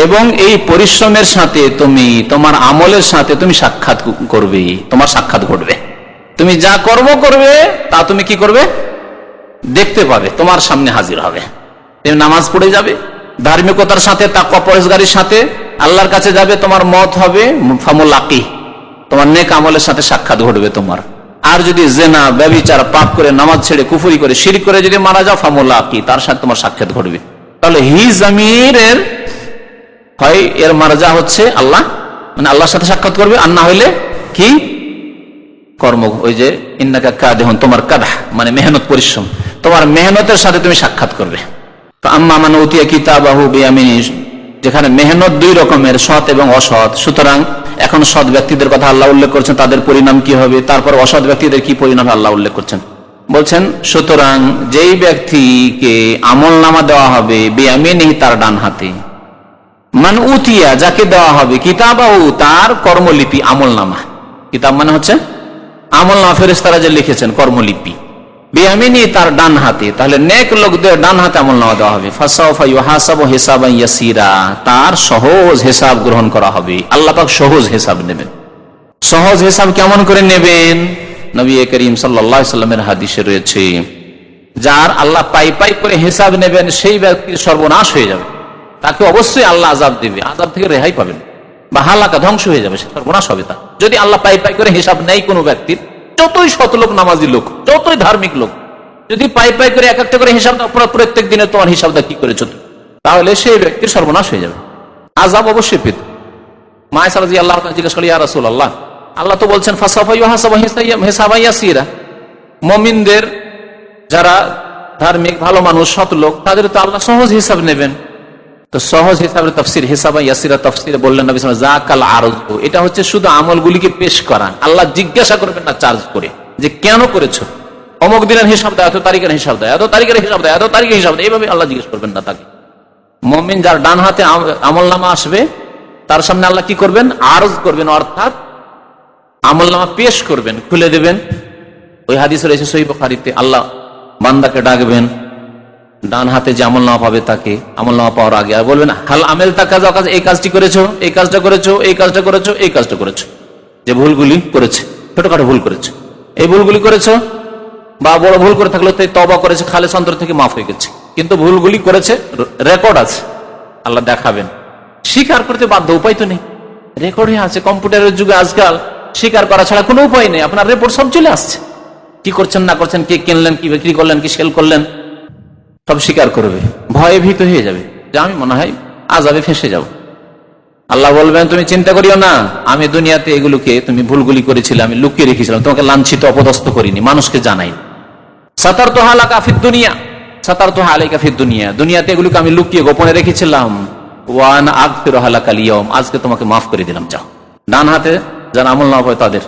এবং এই পরিশ্রমের সাথে তুমি তোমার আমলের সাথে তুমি সাক্ষাৎ করবে, তোমার সাক্ষাৎ ঘটবে। তুমি যা কর্ম করবে তা তুমি কি করবে, দেখতে পাবে, তোমার সামনে হাজির হবে। তুমি নামাজ পড়ে যাবে, ধার্মিকতার সাথে, তাকওয়া পরহেজগারির সাথে আল্লাহর কাছে যাবে, তোমার মত হবে ফামুলাকি, তোমার নেক আমলের সাথে সাক্ষাৎ ঘটবে তোমার। আর যদি জেনা, ব্যভিচার, পাপ করে, নামাজ ছেড়ে, কুফরি করে, শিরক করে যদি মারা যাও, ফামুলাকি, তার সাথে তোমার সাক্ষাৎ ঘটবে। তাহলে হি জামিরের হয় এর মারজা হচ্ছে আল্লাহ, মানে আল্লাহর সাথে সাক্ষাৎ করবে, আর না হইলে কি কর্ম, ওই যে ইন্নাকা কাদিহুন, তোমার কাদাহ মানে মেহনত, পরিশ্রম, তোমার মেহনতের সাথে তুমি সাক্ষাৎ করবে। তো আম্মা মান উতিয়া কিতাবাহু বিয়ামিনি, যেখানে মেহনত দুই রকমের, সৎ এবং অসৎ। সুতরাং এখন সৎ ব্যক্তিদের কথা আল্লাহ উল্লেখ করছেন, তাদের পরিণাম কি হবে, তারপর অসৎ ব্যক্তিদের কি পরিণাম আল্লাহ উল্লেখ করছেন। বলছেন সুতরাং যেই ব্যক্তিকে আমল নামা দেওয়া হবে বিয়ামিনি, তার ডান হাতে, মান উতিয়া, যাকে দেওয়া হবে, কিতাবাহু, তার কর্মলিপি, আমল নামা। কিতাব মানে হচ্ছে আমল নামা, ফেরেশতারা যে লিখেছেন, কর্মলিপি। বিয়ামিনি, তার ডান হাতে, তাহলে নেক লোকদের ডান হাতে আমল নামা দেওয়া হবে। ফাসাউফা ইউহাসাবু হিসাবান ইয়াসিরা, তার সহজ হিসাব গ্রহণ করা হবে। আল্লাহ পাক সহজ হিসাব নেবেন। সহজ হিসাব কেমন করে নেবেন? নবী করিম সাল্লাল্লাহু আলাইহি সাল্লামের হাদিসে রয়েছে, যার আল্লাহ পাই পাই করে হিসাব নেবেন, সেই ব্যক্তির সর্বনাশ হয়ে যাবে, তাকে অবশ্যই আল্লাহ আযাব দেবে, আযাব থেকে রেহাই পাবেন, বা হালাকা, ধ্বংস হয়ে যাবে, সর্বনাশ হবে তা। যদি আল্লাহ পাই পাই করে হিসাব নেই কোনো ব্যক্তির, যতই শত লোক, নামাজি লোক, যতই ধার্মিক লোক, যদি পাই পাই করে এক একটা করে হিসাব দাও, প্রত্যেক দিনে তোমার হিসাব দা কি করেছো, তাহলে সেই ব্যক্তির সর্বনাশ হয়ে যাবে, আযাব অবশ্যই পেত। মা আয়েশা রাদিয়াল্লাহু তাআলা জিজ্ঞেস করলেন, ইয়া রাসূলুল্লাহ, আল্লাহ তো বলছেন ফাসাফা ইউহাসাবু হিসাবান ইয়াসিরা, মুমিনদের যারা ধার্মিক, ভালো মানুষ, সৎ লোক, তাদের তো আল্লাহ সহজ হিসাব নেবেন। তো সহজ হিসাবের তাফসীর, হিসাবা ইয়াসিরা তাফসীরে বললেন নবী সাল্লাল্লাহু আলাইহি ওয়াসাল্লাম, যাকাল আরজ, এটা হচ্ছে শুধু আমলগুলিকে পেশ করা। আল্লাহ জিজ্ঞাসা করবেন না চার্জ করে যে কেন করেছো, অমুক দিনের হিসাব দেয়, এত তারিখের হিসাব দেয়, এত তারিখের হিসাব দেয়, এত তারিখের হিসাব দেয়, এইভাবে আল্লাহ জিজ্ঞেস করবেন না তাকে। মুমিন যার ডান হাতে আমলনামা আসবে, তার সামনে আল্লাহ কি করবেন, আরজ করবেন, অর্থাৎ আমলনামা পেশ করবেন, খুলে দেবেন। ওই হাদিস রয়েছে সহিহ বুখারীতে, আল্লাহ বান্দাকে ডাকবেন, ডান হাতে যে আমলনামা পাবে তাকে, আমলনামা পাওয়ার আগে আর বলবেন, হাল আমেল তাকাজ, এই কাজটি করেছো, এই কাজটা করেছো, এই কাজটা করেছো, এই কাজটা করেছো, যে ভুলগুলি করেছে, ছোটখাটো ভুল করেছে, এই ভুলগুলি করেছো, বা বড় ভুল করে থাকলে তওবা করেছে, খালেস অন্তর থেকে মাফ হয়ে গেছে, কিন্তু ভুলগুলি করেছে, রেকর্ড আছে, আল্লাহ দেখাবেন। স্বীকার করতে বাধ্য, উপায় তো নেই, রেকর্ডে আছে। কম্পিউটারের যুগে আজকাল স্বীকার করা ছাড়া কোনো উপায় নেই, আপনার রিপোর্ট সব চলে আসছে, কি করছেন না করছেন, কে কিনলেন, কি বিক্রি করলেন, কি সেল করলেন, সব স্বীকার করবে। ভয়ে ভীত হয়ে যাবে যে আমি মনে হয় আযাবে ফেঁসে যাব। আল্লাহ বলবেন, তুমি চিন্তা করিও না, আমি দুনিয়াতে এগুলোকে, তুমি ভুলগুলি করেছিলে, আমি লুকিয়ে রেখেছিলাম, তোমাকে লাঞ্ছিত, অপদস্থ করিনি, মানুষকে জানাই। সাতারতুহা লাকা ফিদ দুনিয়া, সাতারতুহা আলাইকা ফিদ দুনিয়া, দুনিয়াতে এগুলোকে আমি লুকিয়ে গোপনে রেখেছিলাম। ওয়া আনা আগফিরুহা লাকা আল-ইয়াওম, আজকে তোমাকে মাফ করে দিলাম, যাও। ডান হাতে যারা আমল নামা পায় তাদের,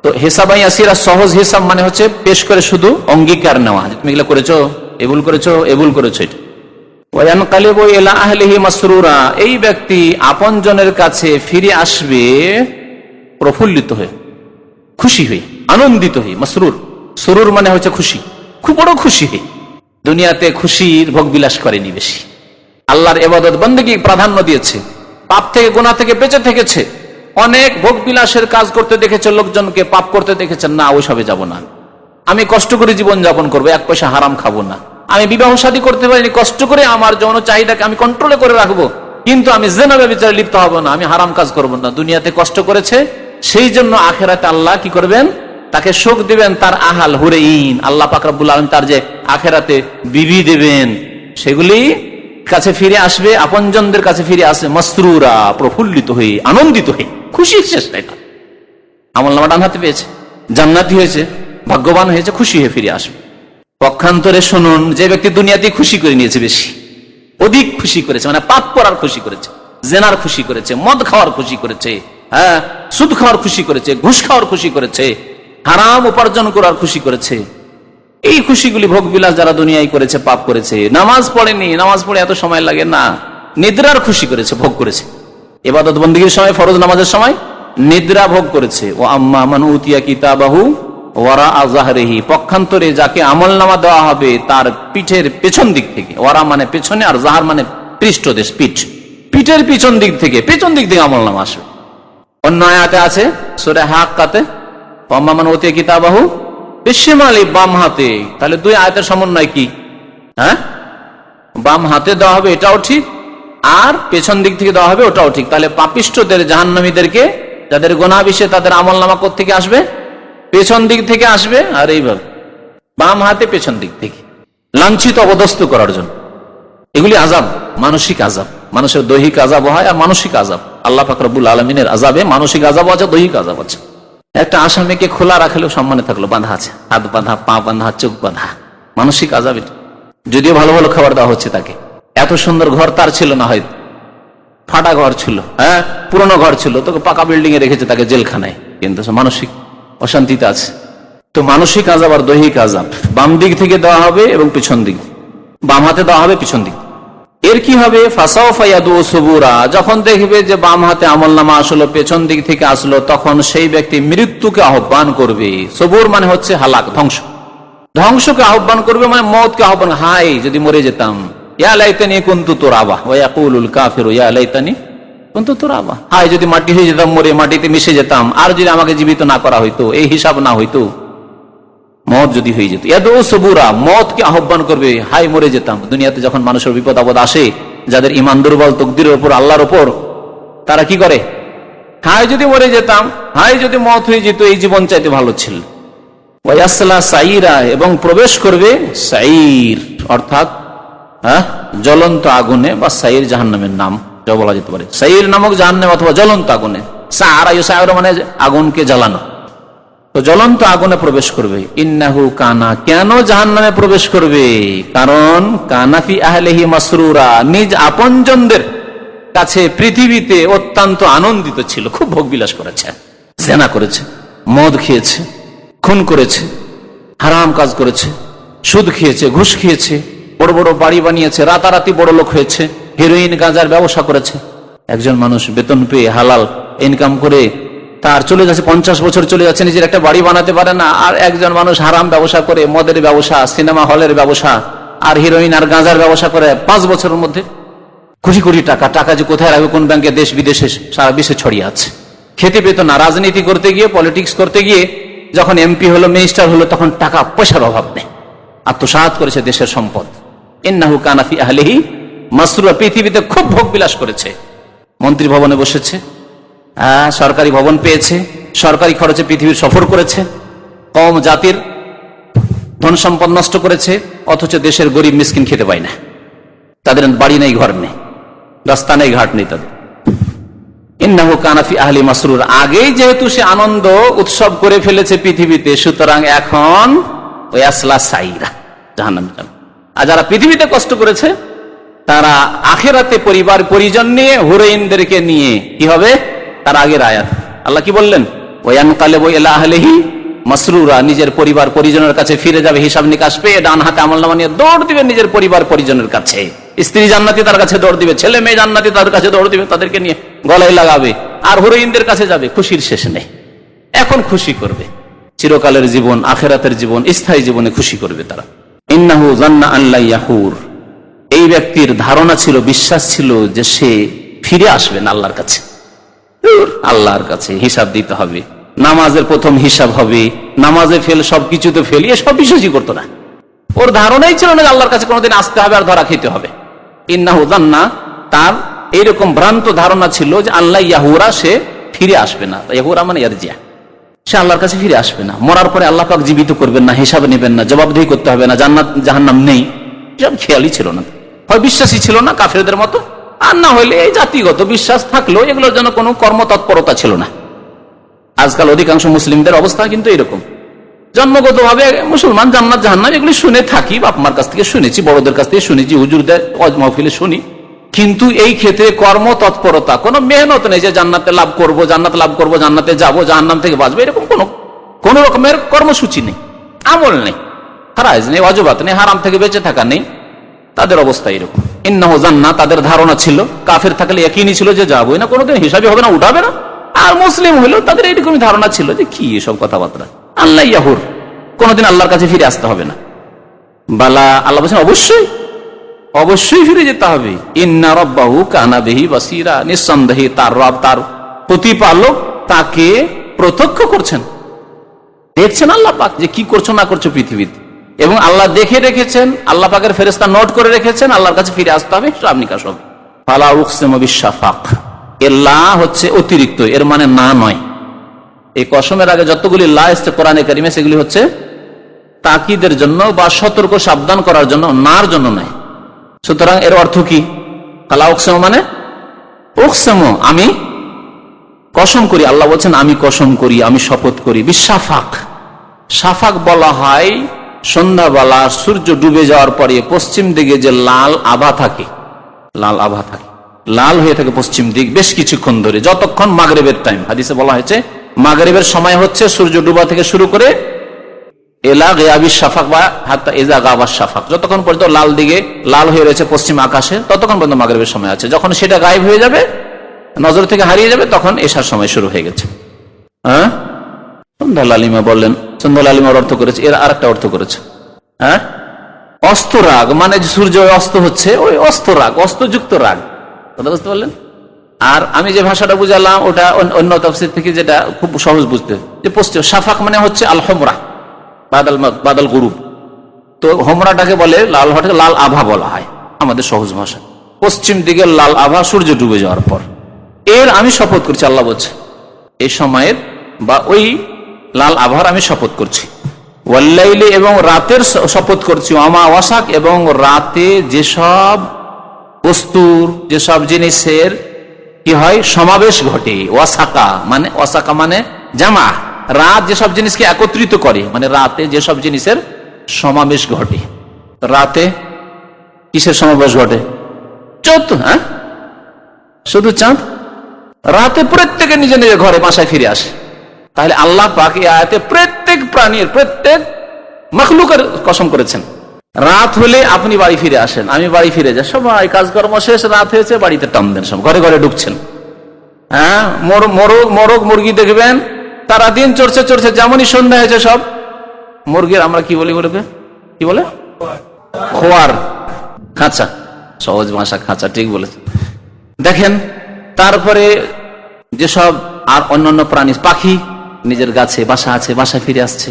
তো হিসাবাই আসিরা সহজ হিসাব মানে হচ্ছে পেশ করে শুধু অঙ্গীকার নেওয়া, তুমি এগুলো করেছো, এ ভুল করেছো, এ ভুল করেছো। এটা ওয়ায়ানকালিবু ইলা আহলিহি মাসরুরা, এই ব্যক্তি আপনজনের কাছে ফিরে আসবে প্রফুল্লিত হয়ে, খুশি হয়ে, আনন্দিত হয়ে। মাসরুর, সুরুর মানে হচ্ছে খুশি, খুব বড় খুশি হয়ে। দুনিয়াতে খুশির ভোগ বিলাস করেনি বেশি, আল্লাহর ইবাদত বন্দেগী প্রাধান্য দিয়েছে, পাপ থেকে গুনাহ থেকে বেঁচে থেকেছে। অনেক ভোগ বিলাসের কাজ করতে দেখেছে লোকজনকে, পাপ করতে দেখেছেন, না ওইসবে যাব না, আমি কষ্ট করে জীবন যাপন করবো, এক পয়সা হারাম খাবো না। আমি বিবাহ শাদী করতে পারিনি, কষ্ট করে আমার যৌন চাহিদাকে আমি কন্ট্রোলে করে রাখবো, কিন্তু আমি জিনা ব্যভিচারে লিপ্ত হব না, আমি হারাম কাজ করব না। দুনিয়াতে কষ্ট করেছে, সেই জন্য আখিরাতে আল্লাহ কি করবেন, তাকে সুখ দিবেন, তার আহাল হুরাইন, আল্লাহ পাক রব্বুল আলামিন তার যে আখিরাতে বিবি দেবেন, সেগুলি কাছে ফিরে আসবে, আপনজনদের কাছে ফিরে আসবে মাসরুরা, প্রফুল্লিত হয়ে, আনন্দিত হয়ে, খুশির শেষ নাই। আমলনামা ডান হাতে পেয়েছে, জান্নাতি হয়েছে, ভাগ্যবান হয়েছে, খুশি হয়ে ফিরে আসবে। পক্ষান্তরে শুনুন, যে ব্যক্তি দুনিয়াতে খুশি করে নিয়েছে, বেশি অধিক খুশি করেছে, মানে পাপ করার খুশি করেছে, জেনার খুশি করেছে, মদ খাওয়ার খুশি করেছে, হ্যাঁ সুদ খাওয়ার খুশি করেছে, ঘুষ খাওয়ার খুশি করেছে, হারাম উপার্জন করার খুশি করেছে, এই খুশিগুলি ভোগ বিলাস যারা দুনিয়ায় করেছে, পাপ করেছে, নামাজ পড়েনি, নামাজ পড়ে এত সময় লাগে না, নিদ্রার খুশি করেছে, ভোগ করেছে, ইবাদত বন্দেগীর সময়, ফরজ নামাজের সময় নিদ্রা ভোগ করেছে। ও আম্মা মান উতিয়া কিতাবাহু ওয়ারা আযহারিহি, পক্ষান্তরে যাকে আমলনামা দেওয়া হবে তার পিঠের পেছন দিক থেকে, ওয়ারা মানে পেছনে, আর জাহার মানে পৃষ্ঠদেশ, পিঠ, পিঠের পিছন দিক থেকে, পেছন দিক থেকে আমলনামা আসবে। অন্য আয়াতে আছে সূরা হাক্কাতে, আম্মা মান উতিয়া কিতাবাহু বিশিমালি, বাম হাতে। তাহলে দুই আয়াতের সমন্বয় কি? হ্যাঁ, বাম হাতে দেওয়া হবে, এটাও ঠিক, আর পেছন দিক থেকে দেওয়া হবে, ওটাও ঠিক। তাহলে পাপিষ্ঠদের, জাহান্নামীদেরকে, যাদের গুনাহ বেশি, তাদের আমলনামা কোত্থেকে আসবে? পেছন দিক থেকে আসবে, আর এইভাবে বাম হাতে পেছন দিক থেকে, লাঞ্ছিত অবদস্ত করার জন্য। এগুলি আযাব, মানসিক আযাব, মানুষের দৈহিক আযাব হয় আর মানসিক আযাব। আল্লাহ পাক রব্বুল আলামিনের আযাবে মানসিক আযাব আছে, দৈহিক আযাব আছে। একটা আসামিকে খোলা রাখলেও সম্মানে থাকলো, বাঁধা আছে, হাত বাঁধা, পা বাঁধা, চোখ বাঁধা, মানসিক আযাব এটা। যদিও ভালো ভালো খাবার দেওয়া হচ্ছে তাকে, এত সুন্দর ঘর তার ছিল না, হয়তো ফাটা ঘর ছিল, হ্যাঁ পুরনো ঘর ছিল, তোকে পাকা বিল্ডিং এ রেখেছে তাকে জেলখানায়, কিন্তু মানসিক অশান্তিতে আছে। তো মানসিক আযাব আর দৈহিক আযাব বাম দিক থেকে দেওয়া হবে এবং পিছন দিক, বাম হাতে দেওয়া হবে, পিছন দিক। এর কি হবে? ফাসাউফা ইয়াদউ সুবুরা, যখন দেখবে যে বাম হাতে আমলনামা আসলো, পেছন দিক থেকে আসলো, তখন সেই ব্যক্তি মৃত্যুকে আহ্বান করবে। সবুর মানে হচ্ছে হালাক, ধ্বংস, ধ্বংসকে আহ্বান করবে, মানে মওতকে আহ্বান, হায় যদি মরে যেতাম, ইয়া লাইতানি কুনতু তুরাবা ওয়া ইয়াকুলুল কাফিরু ইয়া লাইতানি কুনতু তুরাবা, হায় যদি মাটি হয়ে যেতাম, মরে মাটিতে মিশে যেতাম, আর যদি আমাকে জীবিত না করা হইতো, এই হিসাব না হইতো, মত যদি হয়ে যেত। ইয়াদউ সুবুরা, মতকে আহ্বান করবে, হায় মরে যেতাম। দুনিয়াতে যখন মানুষের বিপদ আপদ আসে, যাদের ঈমান দুর্বল, তকদিরের উপর, আল্লাহর উপর, তারা কি করে? হায় যদি মরে যেতাম, হায় যদি মত হয়ে যেত, এই জীবন চাইতে ভালো ছিল। ওয়ায়াসলা সাইরা, এবং প্রবেশ করবে সাইর, অর্থাৎ জ্বলন্ত আগুনে, বা সাইর জাহান্নামের নাম যা বলা যেতে পারে, সাইর নামক জাহান্নাম অথবা জ্বলন্ত আগুনে। সাআরা ইউসাইরু মানে আগুনকে জ্বালানো, তো জ্বলন্ত আগুনে প্রবেশ করবে। ইন্নাহু কানা, কেন জাহান্নামে প্রবেশ করবে? কারণ কানা ফি আহলিহি মাসরুরা, নিজ আপনজনদের কাছে পৃথিবীতে অত্যন্ত আনন্দিত ছিল, খুব ভোগবিলাস করেছে, জেনা করেছে, মদ খেয়েছে, খুন করেছে, হারাম কাজ করেছে, সুদ খেয়েছে, ঘুষ খেয়েছে, বড় বড় বাড়ি বানিয়েছে, রাতারাতি বড় লোক হয়েছে, হেরোইন গাঁজার ব্যবসা করেছে। একজন মানুষ বেতন পেয়ে হালাল ইনকাম করে তার চলে যাচ্ছে, 50 বছর চলে যাচ্ছে, নিজের একটা বাড়ি বানাতে পারে না। আর একজন মানুষ হারাম ব্যবসা করে, মদের ব্যবসা, সিনেমা হলের ব্যবসা, আর হিরোইন আর গাঁজার ব্যবসা করে 5 বছরের মধ্যে কোটি কোটি টাকা, টাকা যে কোথায় রাখবে, কোন ব্যাংকে, দেশ বিদেশে, সারা বিশ্বে ছড়িয়ে আছে। খেতে পেত না, রাজনীতি করতে গিয়ে, পলিটিক্স করতে গিয়ে, যখন এমপি হলো, মিনিস্টার হলো, তখন টাকা পয়সার অভাব নেই, আত্মসাৎ করেছে দেশের সম্পদ। ইন্নাহু কানা ফি আহলিহি মাসরুরা, পৃথিবীতে খুব ভোগ বিলাস করেছে, মন্ত্রী ভবনে বসেছে, সরকারি ভবন পেয়েছে, সরকারি খরচে পৃথিবীর সফর করেছে, কম জাতির ধন সম্পদ নষ্ট করেছে, অথচ দেশের গরিব মিসকিন খেতে পায় না, তাদের বাড়ি নেই, ঘর নেই, রাস্তা নেই, ঘাট নেই তাদের। ইন্নাহু কানা ফি আহলি মাসরুর, আগেই যেহেতু সে আনন্দ উৎসব করে ফেলেছে পৃথিবীতে, সুতরাং এখন ওয়াসলা সাইরা, জাহান্নামে যাবে। আর যারা পৃথিবীতে কষ্ট করেছে, তারা আখিরাতে পরিবার পরিজন নিয়ে, হুরাইনদেরকে নিয়ে কি হবে? তার আগের আয়াত আল্লাহ কি বললেন? ওয়ানকালিবু ইলা আহলিহি মাসরুরা, নিজের পরিবার পরিজনের কাছে ফিরে যাবে হিসাব নিকাশ পেয়ে, ডান হাতে আমলনামা নিয়ে দৌড় দিবে নিজের পরিবার পরিজনের কাছে। স্ত্রী জান্নাতি তার কাছে দৌড় দিবে, ছেলে মেয়ে জান্নাতি তার কাছে দৌড় দিবে, তাদেরকে নিয়ে গলায় লাগাবে আর হিরোইনদের কাছে যাবে। খুশির শেষ নেই। এখন খুশি করবে চিরকালের জীবন, আখেরাতের জীবন, স্থায়ী জীবনে খুশি করবে তারা। ইন্নাহু জান্না আল্লা ইয়াহুর, এই ব্যক্তির ধারণা ছিল, বিশ্বাস ছিল যে সে ফিরে আসবে না আল্লাহর কাছে। আল্লাহর কাছে হিসাব দিতে হবে, নামাজের প্রথম হিসাব হবে, নামাজে ফেল, সবকিছুতে ফেল, এসব বিশ্বাসই করতো না। ওর ধারণাই ছিল না আল্লাহর কাছে কোনোদিন আসতে হবে আর ধরা খেতে হবে। ইন্নাহু জান্না, তার এইরকম ভ্রান্ত ধারণা ছিল যে আল্লাহ ইয়াহুরা, সে ফিরে আসবে না। ইয়াহুরা মানে ইয়ারজিয়া, সে আল্লাহর কাছে ফিরে আসবে না। মরার পরে আল্লাহ পাক জীবিত করবেন না, হিসাব নেবেন না, জবাবদিহি করতে হবে না, জান্নাত জাহান্নাম নেই, সব খেয়ালই ছিল না। হয় বিশ্বাসই ছিল না কাফেরদের মতো, আর না হলে এই জাতিগত বিশ্বাস থাকলেও এগুলোর জন্য কোনো কর্মতৎপরতা ছিল না। আজকাল অধিকাংশ মুসলিমদের অবস্থা কিন্তু এরকম, জন্মগত ভাবে মুসলমান, জান্নাত জাহান্নাম এগুলি শুনে থাকি, বাপ মার কাছ থেকে শুনেছি, বড়দের কাছ থেকে শুনেছি, হুজুরদের ওয়াজ মাহফিলে শুনি, কিন্তু এই ক্ষেত্রে কর্মতৎপরতা, কোনো মেহনত নেই যে জান্নাতে লাভ করব, জান্নাত লাভ করব, জান্নাতে যাব, জাহান্নাম থেকে বাঁচবো, এরকম কোন রকমের কর্মসূচি নেই, আমল নেই, ফারাইজ নেই, ওয়াজিবাত নেই, হারাম থেকে বেঁচে থাকা নেই। তাদের অবস্থা এরকম। ইন্নাহু জান্না, তাদের ধারণা ছিল, কাফের থাকলে একই ছিল যে যাবোই না, কোনোদিন হিসাবই হবে না, উঠাবে না। আর মুসলিম হইলেও তাদের এইরকমই ধারণা ছিল যে কি এসব কথাবার্তা, আল্লাহ ইয়াহুর, কোনোদিন আল্লাহর কাছে ফিরে আসতে হবে না। বালা, আল্লাহ বলছেন অবশ্যই অবশ্যই ফিরে যেতে হবে। ইন্না রাব্বাহু কানা বিহি বাসীরা, নিঃসন্দেহে তার রব, তার প্রতিপালক তাকে প্রত্যক্ষ করছেন, দেখছেন আল্লাহ পাক যে কি করছো না করছো পৃথিবীতে, এবং আল্লাহ দেখে রেখেছেন, আল্লাহ পাকের ফেরেশতা নোট করে রেখেছেন, আল্লাহর কাছে ফিরে আসতে হবে, সব নিকাশ হবে। ফালা উকসিমু বিশ-শাফাক, এর লা হচ্ছে অতিরিক্ত, এর মানে না নয়। এই কসমের আগে যতগুলি লা এসেছে কোরআনে কারিমে, সেগুলি হচ্ছে তাকিদের জন্য বা সতর্ক সাবধান করার জন্য, নার জন্য নয়। সুতরাং এর অর্থ কি? ফালা উকসিমু মানে উকসিমু, আমি কসম করি, আল্লাহ বলছেন আমি কসম করি, আমি শপথ করি। বিশ-শাফাক, শাফাক বলা হয় সন্ধ্যাবেলা সূর্য ডুবে যাওয়ার পরে পশ্চিম দিকে যে লাল আভা থাকে, লাল আভা থাকে, লাল হয়ে থাকে পশ্চিম দিক বেশ কিছুক্ষণ ধরে, যতক্ষণ মাগরিবের টাইম। হাদিসে বলা হয়েছে মাগরিবের সময় হচ্ছে সূর্য ডুবা থেকে শুরু করে এলা গিয়াবিশ শাফাক বা হাত্তা ইজা গাবাশ শাফাক, যতক্ষণ পর্যন্ত লাল দিকে লাল হয়ে রয়েছে পশ্চিম আকাশে, ততক্ষণ পর্যন্ত মাগরিবের সময় আছে। যখন সেটা গায়েব হয়ে যাবে, নজর থেকে হারিয়ে যাবে, তখন এশার সময় শুরু হয়ে গেছে। হ্যাঁ, সন্ধ্যা লালিমা বললেন, সন্ধ্যা লালিমার অর্থ করেছে, এর আরেকটা অর্থ করেছে। হ্যাঁ, অস্তরাগ মানে সূর্য অস্ত হচ্ছে, ওই অস্তরাগ, অস্তযুক্ত রাগ, কথা বুঝতে পারলেন? আর আমি যে ভাষাটা বুঝালাম ওটা অন্য তাফসীর থেকে যেটা খুব সহজ বুঝতে, যে পশ্চিম শাফাক মানে হচ্ছে আল হোমরা, বাদল গুরুব, তো হোমরাটাকে বলে লাল, হঠাৎ লাল আভা বলা হয় আমাদের সহজ ভাষা। পশ্চিম দিকে লাল আভা সূর্য ডুবে যাওয়ার পর, এর আমি শপথ করছি, আল্লাহ বলছে এই সময়ের বা ওই লাল আভার আমি শপথ করছি। ওয়াল্লাইলি, এবং রাতের শপথ করছি। ওয়ামা ওয়াসাক, এবং রাতে যেসব বস্তুর, যেসব জিনিসের কি হয় সমাবেশ ঘটে। ওয়াসাকা মানে জামা, রাত যেসব জিনিসকে একত্রিত করে, মানে রাতে যেসব জিনিসের সমাবেশ ঘটে। রাতে কিসের সমাবেশ ঘটে? চাঁদ। হ্যাঁ, শুধু চাঁদ। রাতে প্রত্যেকে নিজে নিজের ঘরে বাসায় ফিরে আসে। তাহলে আল্লাহ পাক এই আয়াতে প্রত্যেক প্রাণীর, প্রত্যেক মখলুকের কসম করেছেন। রাত হলে আপনি বাড়ি ফিরে আসেন, আমি বাড়ি ফিরে যাই, সবাই কাজকর্ম শেষ, রাত হয়েছে, বাড়িতে টান দেন, সব ঘরে ঘরে ঢুকছেন। হ্যাঁ, মোরগ মুরগি দেখবেন তারা দিন চড়ছে চড়ছে, যেমনই সন্ধ্যা হয়েছে সব মুরগির, আমরা কি বলি বলবে, কি বলে, খোয়ার, খাঁচা, সহজ ভাষা খাঁচা, ঠিক বলেছে। দেখেন, তারপরে যেসব আর অন্যান্য প্রাণী, পাখি নিজের গাছে বাসা আছে, বাসায় ফিরে আসছে।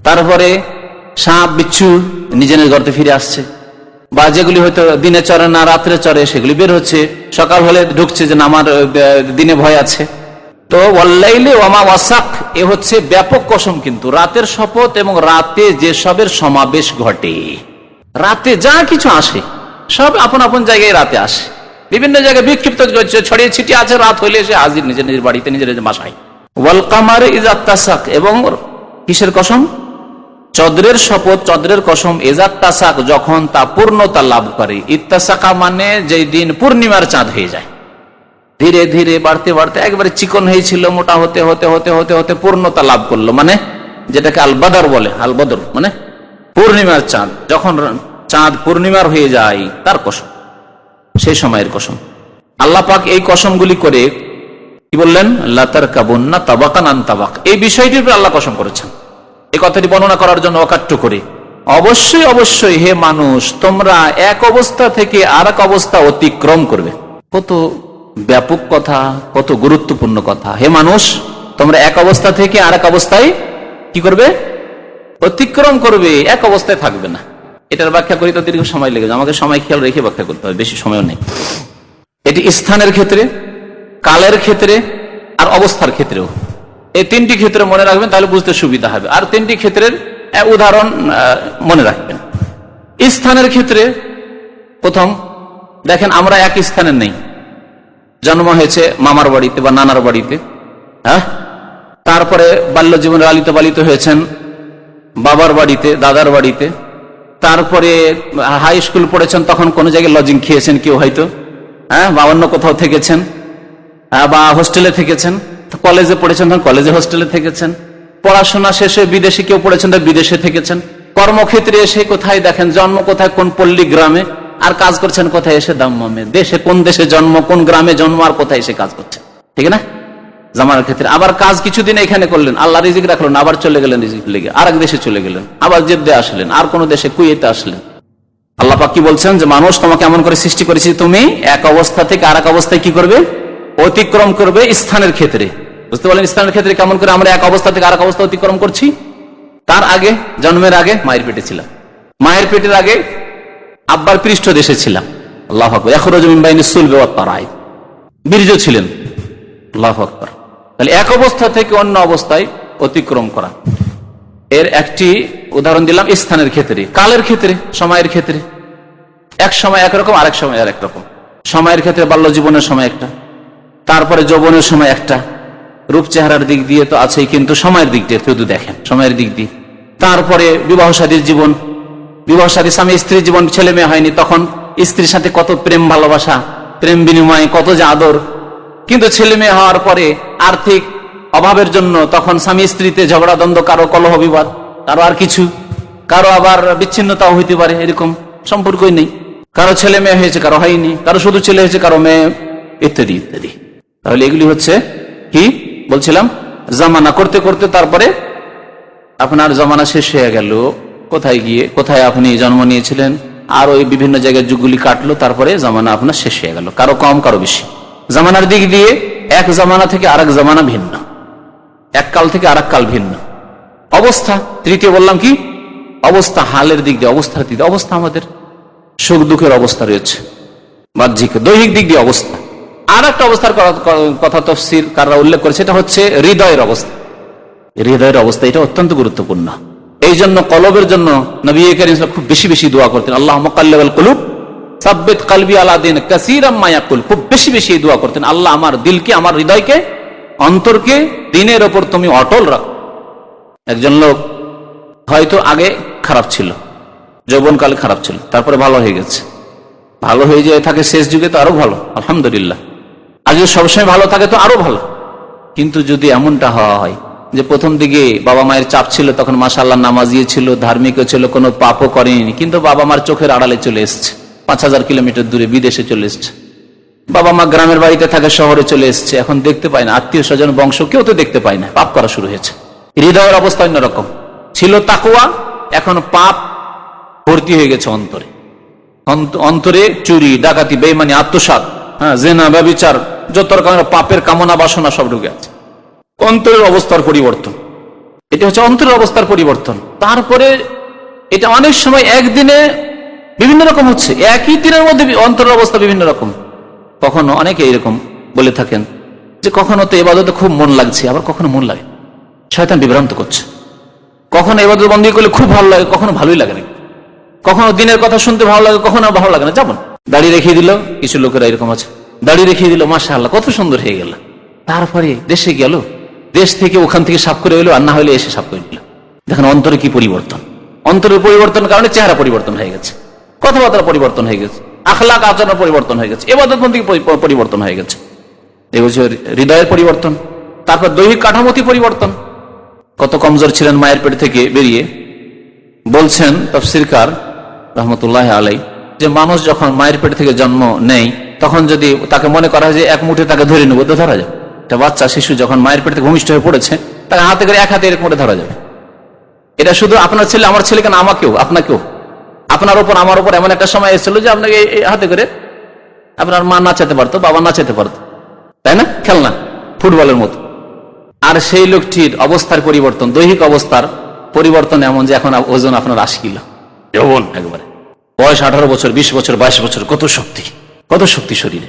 তারপরে সাপ বিচ্ছু নিজের ঘরতে ফিরে আসছে, বা যেগুলি হয়তো দিনে চড়ে না রাত্রে চড়ে সেগুলি বের হচ্ছে, সকাল হলে ঢুকছে যে আমার দিনে ভয় আছে। তো ওয়াল্লাইলি ওয়ামা ওয়াসাক, এ হচ্ছে ব্যাপক কসম, কিন্তু রাতের শপথ, এবং রাতে যেসবের সমাবেশ ঘটে, রাতে যা কিছু আসে সব আপন আপন জায়গায় রাতে আসে, বিভিন্ন জায়গায় বিক্ষিপ্ত ছড়িয়ে ছিটিয়ে আছে, রাত হইলে এসে হাজির নিজের নিজের বাড়িতে, নিজের বাসায়। ওয়াল কামারে ইযা তাসাক, এবং কিসের কসম? চন্দ্রের শপথ, চন্দ্রের কসম। ইযা তাসাক, যখন তা পূর্ণতা লাভ করে। ইত্তাসাকা মানে যেই দিন পূর্ণিমার চাঁদ হয়ে যায়, ধীরে ধীরে বাড়তে বাড়তে একবারে চিকন হয়েছিল, মোটা হতে হতে হতে হতে হতে পূর্ণতা লাভ করলো, মানে যেটাকে আল বদর বলে। আল বদর মানে পূর্ণিমার চাঁদ। যখন চাঁদ পূর্ণিমার হয়ে যায় তার কসম, সেই সময়ের কসম। আল্লাহ পাক এই কসমগুলি করে কি বললেন? লা তারকাবুন্না তাবাকান আন তাবাক। এই বিষয়টির উপর আল্লাহ কসম করেছেন এই কথাটি বর্ণনা করার জন্য অকাট্য করে। অবশ্যই অবশ্যই হে মানুষ, তোমরা এক অবস্থা থেকে আর এক অবস্থা অতিক্রম করবে। কত ব্যাপক কথা, কত গুরুত্বপূর্ণ কথা। হে মানুষ, তোমরা এক অবস্থা থেকে আর এক অবস্থায় কি করবে? অতিক্রম করবে, এক অবস্থায় থাকবে না। এটার ব্যাখ্যা করি তো দীর্ঘ সময় লেগে যায়, আমাকে সময় খেয়াল রেখে ব্যাখ্যা করতে হবে, বেশি সময়ও নেই। এটি স্থানের ক্ষেত্রে, কালের ক্ষেত্রে আর অবস্থার ক্ষেত্রেও। এই তিনটি ক্ষেত্রে মনে রাখবেন, তাহলে বুঝতে সুবিধা হবে। আর তিনটি ক্ষেত্রের উদাহরণ মনে রাখবেন। স্থানের ক্ষেত্রে প্রথম দেখেন, আমরা এক স্থানে নেই। জন্ম হয়েছে মামার বাড়িতে বা নানার বাড়িতে, হ্যাঁ, তারপরে বাল্য জীবনে লালিত পালিত হয়েছেন বাবার বাড়িতে, দাদার বাড়িতে, তারপরে হাই স্কুল পড়েছেন, তখন কোনো জায়গায় লজিং খেয়েছেন কেউ হয়তো, হ্যাঁ, বা অন্য কোথাও থেকেছেন, বা হোস্টেলে থেকেছেন। কলেজে পড়েছেন, তখন কলেজে হোস্টেলে থেকেছেন। পড়াশোনা শেষে বিদেশে কেউ পড়েছেন, বিদেশে থেকেছেন। কর্মক্ষেত্রে এসে কোথায় দেখেন, জন্ম কোথায়, কোন পল্লী গ্রামে, আর কাজ করছেন কোথায়? এসে দাম্মামে। দেশে কোন দেশে জন্ম, কোন গ্রামে জন্ম, আর কোথায় এসে কাজ করছেন, ঠিক না? জামার ক্ষেত্রে আবার কাজ কিছুদিন এখানে করলেন, আল্লাহ রিজিক রাখলেন, আবার চলে গেলেন রিজিক লেগে, আর এক দেশে চলে গেলেন, আবার জেদ্দে আসলেন, আর কোন দেশে কুয়েতে আসলেন। আল্লাহ পাক কি বলছেন? যে মানুষ, তোমাকে এমন করে সৃষ্টি করেছি, তুমি এক অবস্থা থেকে আর এক অবস্থায় কি করবে? অতিক্রম করবে। স্থানের ক্ষেত্রে বুঝতে পারলেন? স্থানের ক্ষেত্রে কেমন করে আমরা এক অবস্থা থেকে আর এক অবস্থা অতিক্রম করছি? তার আগে, জন্মের আগে মায়ের পেটে ছিলাম, মায়ের পেটের আগে আব্বার পৃষ্ঠ দেশে ছিলাম। আল্লাহু আকবার। ইখরাজু মিন বাইনিস সুলবি ওয়াত তারাইব, বীর্য ছিলেন। আল্লাহু আকবার। তাহলে এক অবস্থা থেকে অন্য অবস্থায় অতিক্রম করা, এর একটি উদাহরণ দিলাম স্থানের ক্ষেত্রে। কালের ক্ষেত্রে, সময়ের ক্ষেত্রে, এক সময় একরকম, আরেক সময় আরেক রকম। সময়ের ক্ষেত্রে বাল্য জীবনের সময় একটা, তারপরে যৌবনের সময় একটা। রূপ চেহারার দিক দিয়ে তো আছেই, কিন্তু সময়ের দিক দিয়ে শুধু দেখেন, সময়ের দিক দিয়ে। তারপরে বিবাহ শাদীর জীবন, বিবাহ শাদী, স্বামী স্ত্রীর জীবন, ছেলে মেয়ে হয়নি, তখন স্ত্রীর সাথে কত প্রেম ভালোবাসা, প্রেম বিনিময়, কত যে আদর। কিন্তু ছেলে মেয়ে হওয়ার পরে আর্থিক অভাবের জন্য তখন স্বামী স্ত্রীতে ঝগড়া দ্বন্দ্ব, কারো কলহ বিবাদ, কারো আর কিছু, কারো আবার বিচ্ছিন্নতাও হইতে পারে, এরকম সম্পর্কই নেই। কারো ছেলে মেয়ে হয়েছে, কারো হয়নি, কারো শুধু ছেলে হয়েছে, কারো মেয়ে, ইত্যাদি ইত্যাদি। তাহলে এগুলি হচ্ছে কি বলছিলাম, জামানা করতে করতে তারপরে আপনার জামানা শেষ হয়ে গেল। কোথায় গিয়ে, কোথায় আপনি জন্ম নিয়েছিলেন, আর ওই বিভিন্ন জায়গায় যুগগুলি কাটলো, তারপরে জামানা আপনার শেষ হয়ে গেল। কারো কম, কারো বেশি। জামানার দিক দিয়ে এক জামানা থেকে আরেক জামানা ভিন্ন, এক কাল থেকে আরেক কাল ভিন্ন। অবস্থা, তৃতীয় বললাম কি? অবস্থা, হালের দিক দিয়ে, অবস্থার দিক দিয়ে। অবস্থা আমাদের সুখ দুঃখের অবস্থা রয়েছে, বাহ্যিক দৈহিক দিক দিয়ে অবস্থা। আর একটা অবস্থার কথা তাফসীর কাররা উল্লেখ করেছে, এটা হচ্ছে হৃদয়ের অবস্থা। হৃদয়ের অবস্থা এটা অত্যন্ত গুরুত্বপূর্ণ। এই জন্য কলবের জন্য নবী করিম সাল্লাল্লাহু আলাইহি ওয়াসাল্লাম খুব বেশি বেশি দোয়া করতেন, আল্লাহ মুকাল্লিবাল কুলুব সাব্বিত কলবি আলা দীন কাসীরাম মা ইয়াকুল। খুব বেশি বেশি দোয়া করতেন, আল্লাহ আমার দিলকে, আমার হৃদয়কে, অন্তরকে দিনের ওপর তুমি অটল রাখো। একজন লোক হয়তো আগে খারাপ ছিল, যৌবনকালে খারাপ ছিল, তারপরে ভালো হয়ে গেছে, ভালো হয়ে যায় থাকে শেষ যুগে তো আরো ভালো, আলহামদুলিল্লাহ। আর যদি সবসময় ভালো থাকে তো আরো ভালো। কিন্তু যদি এমনটা হওয়া হয় যে প্রথম দিকে বাবা মায়ের চাপ ছিল, তখন মাশাআল্লাহ নামাজিও ছিল, ধার্মিকও ছিল, কোনো পাপও করেনি, কিন্তু বাবা মার চোখের আড়ালে চলে এসছে, 5000 কিলোমিটার দূরে বিদেশে চলে এসছে। বাবা মা গ্রামের বাড়িতে থাকে, শহরে চলে এসছে, এখন দেখতে পায় না, আত্মীয় স্বজন বংশ কেউ তো দেখতে পায় না, পাপ করা শুরু হয়েছে। হৃদয়ের অবস্থা অন্যরকম ছিল, তাকওয়া, এখন পাপ ভর্তি হয়ে গেছে অন্তরে। অন্তরে চুরি, ডাকাতি, বেঈমানি, আত্মসাৎ, জেনা, ব্যভিচার, যত রকমের পাপের কামনা বাসনা সব ঢুকে আছে। অন্তরের অবস্থার পরিবর্তন, এটা হচ্ছে অন্তরের অবস্থার পরিবর্তন। তারপরে এটা অনেক সময় একদিনে বিভিন্ন রকম হচ্ছে, একই দিনের মধ্যে অন্তরের অবস্থা বিভিন্ন রকম। কখনো অনেকে এরকম বলে থাকেন যে কখনো তো ইবাদতে খুব মন লাগছে, আবার কখনো মন লাগে, শয়তান বিভ্রান্ত করছে। কখনো ইবাদত বন্দী করলে খুব ভালো লাগে, কখনো ভালোই লাগে না। কখনো দিনের কথা শুনতে ভালো লাগে, কখনো ভালো লাগে না। যেমন দাড়ি রেখে দিল, কিছু লোকেরা এরকম আছে, দাড়ি রেখে দিল, মাশাআল্লাহ কত সুন্দর হয়ে গেল। তারপরে দেশে গেল, দেশ থেকে ওখান থেকে সাফ করে এলো, আর না হলে এসে সাফ করে দিল। দেখেন অন্তরে কি পরিবর্তন। অন্তরের পরিবর্তনের কারণে চেহারা পরিবর্তন হয়ে গেছে, কথাবার্তা পরিবর্তন হয়ে গেছে, আখলাক আচরণ পরিবর্তন হয়ে গেছে, ইবাদত বন্দী পরিবর্তন হয়ে গেছে। এই হচ্ছে হৃদয়ের পরিবর্তন। তারপর দৈহিক কাঠামোতি পরিবর্তন। কত কমজোর ছিলেন মায়ের পেট থেকে বেরিয়ে। বলছেন তাফসীরকার রহমতুল্লাহ আলাই যে মানুষ যখন মায়ের পেট থেকে জন্ম নেয় তখন যদি তাকে মনে করা হয় যে এক মুঠে তাকে ধরে নেবো, তো ধরা যাবে। একটা বাচ্চা শিশু যখন মায়ের পেট থেকে ভূমিষ্ঠ হয়ে পড়েছে তাকে হাতে করে এক হাতে এরকম করে ধরা যাবে। এটা শুধু আপনার ছেলে আমার ছেলে কেন, আমাকেও আপনাকেও, আপনার ওপর আমার ওপর এমন একটা সময় এসেছিল যে আপনাকে হাতে করে আপনার মা নাচাতে পারতো, বাবা নাচাতে পারতো, তাই না? খেলনা ফুটবলের মতো। আর সেই লোকটির অবস্থার পরিবর্তন, দৈহিক অবস্থার পরিবর্তন এমন যে এখন ওজন আপনার 80 কিলো, যৌবন একবারে, বয়স 18 বছর, 20 বছর, 22 বছর, কত শক্তি, কত শক্তি শরীরে।